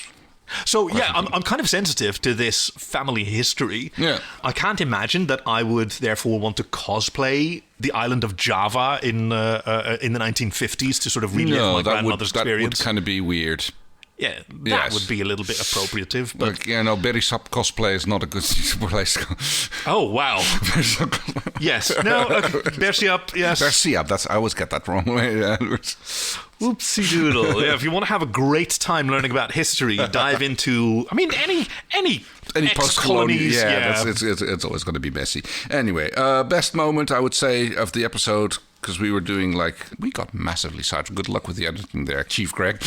So, I'm kind of sensitive to this family history. Yeah. I can't imagine that I would therefore want to cosplay the island of Java in the 1950s to sort of relive my grandmother's experience. That would kind of be weird. Yeah, that would be a little bit appropriative. But Berisap cosplay is not a good place to go. Oh, wow. Yes. No, Bersiap, yes. Bersiap, I always get that wrong. Whoopsie doodle. Yeah, if you want to have a great time learning about history, dive into, any post-colonies. It's always going to be messy. Anyway, best moment, I would say, of the episode, because we were doing we got massively sidetracked. Good luck with the editing there, Chief Greg.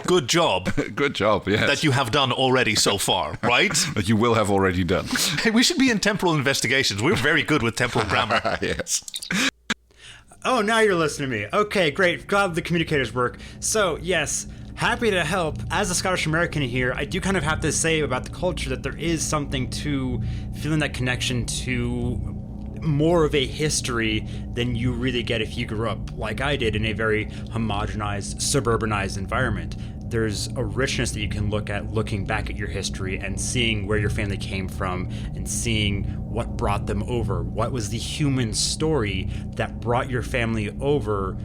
Good job. Good job, yes. That you have done already so far, right? That you will have already done. Hey, we should be in temporal investigations. We're very good with temporal grammar. Yes. Oh, now you're listening to me. Okay, great. Glad the communicators work. So, yes, happy to help. As a Scottish American here, I do kind of have to say about the culture that there is something to feeling that connection to more of a history than you really get if you grew up like I did in a very homogenized, suburbanized environment. There's a richness that you can look at looking back at your history and seeing where your family came from and seeing what brought them over. What was the human story that brought your family over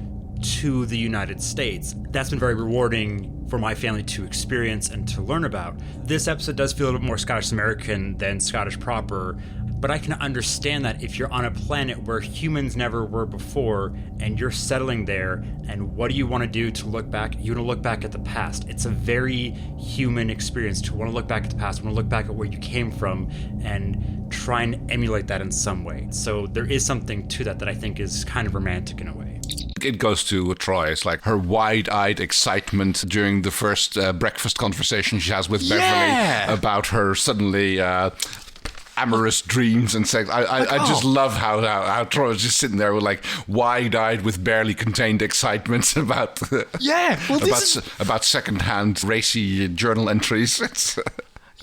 to the United States? That's been very rewarding for my family to experience and to learn about. This episode does feel a little bit more Scottish American than Scottish proper, but I can understand that if you're on a planet where humans never were before and you're settling there, and what do you want to do to look back? You want to look back at the past. It's a very human experience to want to look back at the past, want to look back at where you came from and try and emulate that in some way. So there is something to that I think is kind of romantic in a way. It goes to Troi. It's like her wide-eyed excitement during the first breakfast conversation she has with Beverly about her suddenly amorous dreams and sex. I just love how Troi was just sitting there with like wide-eyed with barely contained excitement about about second-hand racy journal entries.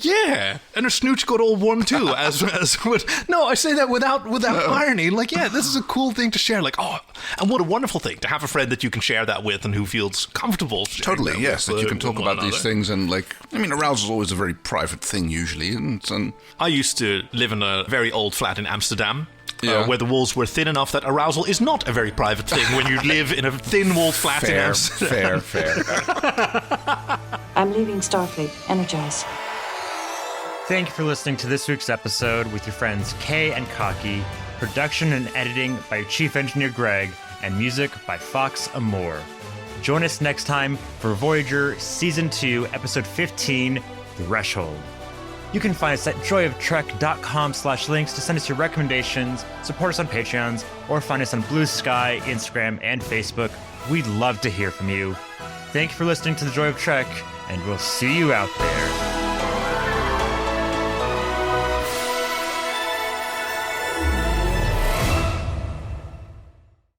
Yeah, and her snooch got all warm too. No, I say that without irony. Like, yeah, this is a cool thing to share. Like, and what a wonderful thing to have a friend that you can share that with and who feels comfortable. Totally, yes, that you can talk about these things and like. I mean, arousal is always a very private thing usually, and I used to live in a very old flat in Amsterdam. Where the walls were thin enough that arousal is not a very private thing when you live in a thin-walled flat in Amsterdam. Fair. I'm leaving Starfleet. Energize. Thank you for listening to this week's episode with your friends Kay and Cocky. Production and editing by your chief engineer Greg, and music by Fox Amour. Join us next time for Voyager Season 2, Episode 15, Threshold. You can find us at joyoftrek.com/links to send us your recommendations, support us on Patreons, or find us on Blue Sky, Instagram, and Facebook. We'd love to hear from you. Thank you for listening to The Joy of Trek, and we'll see you out there.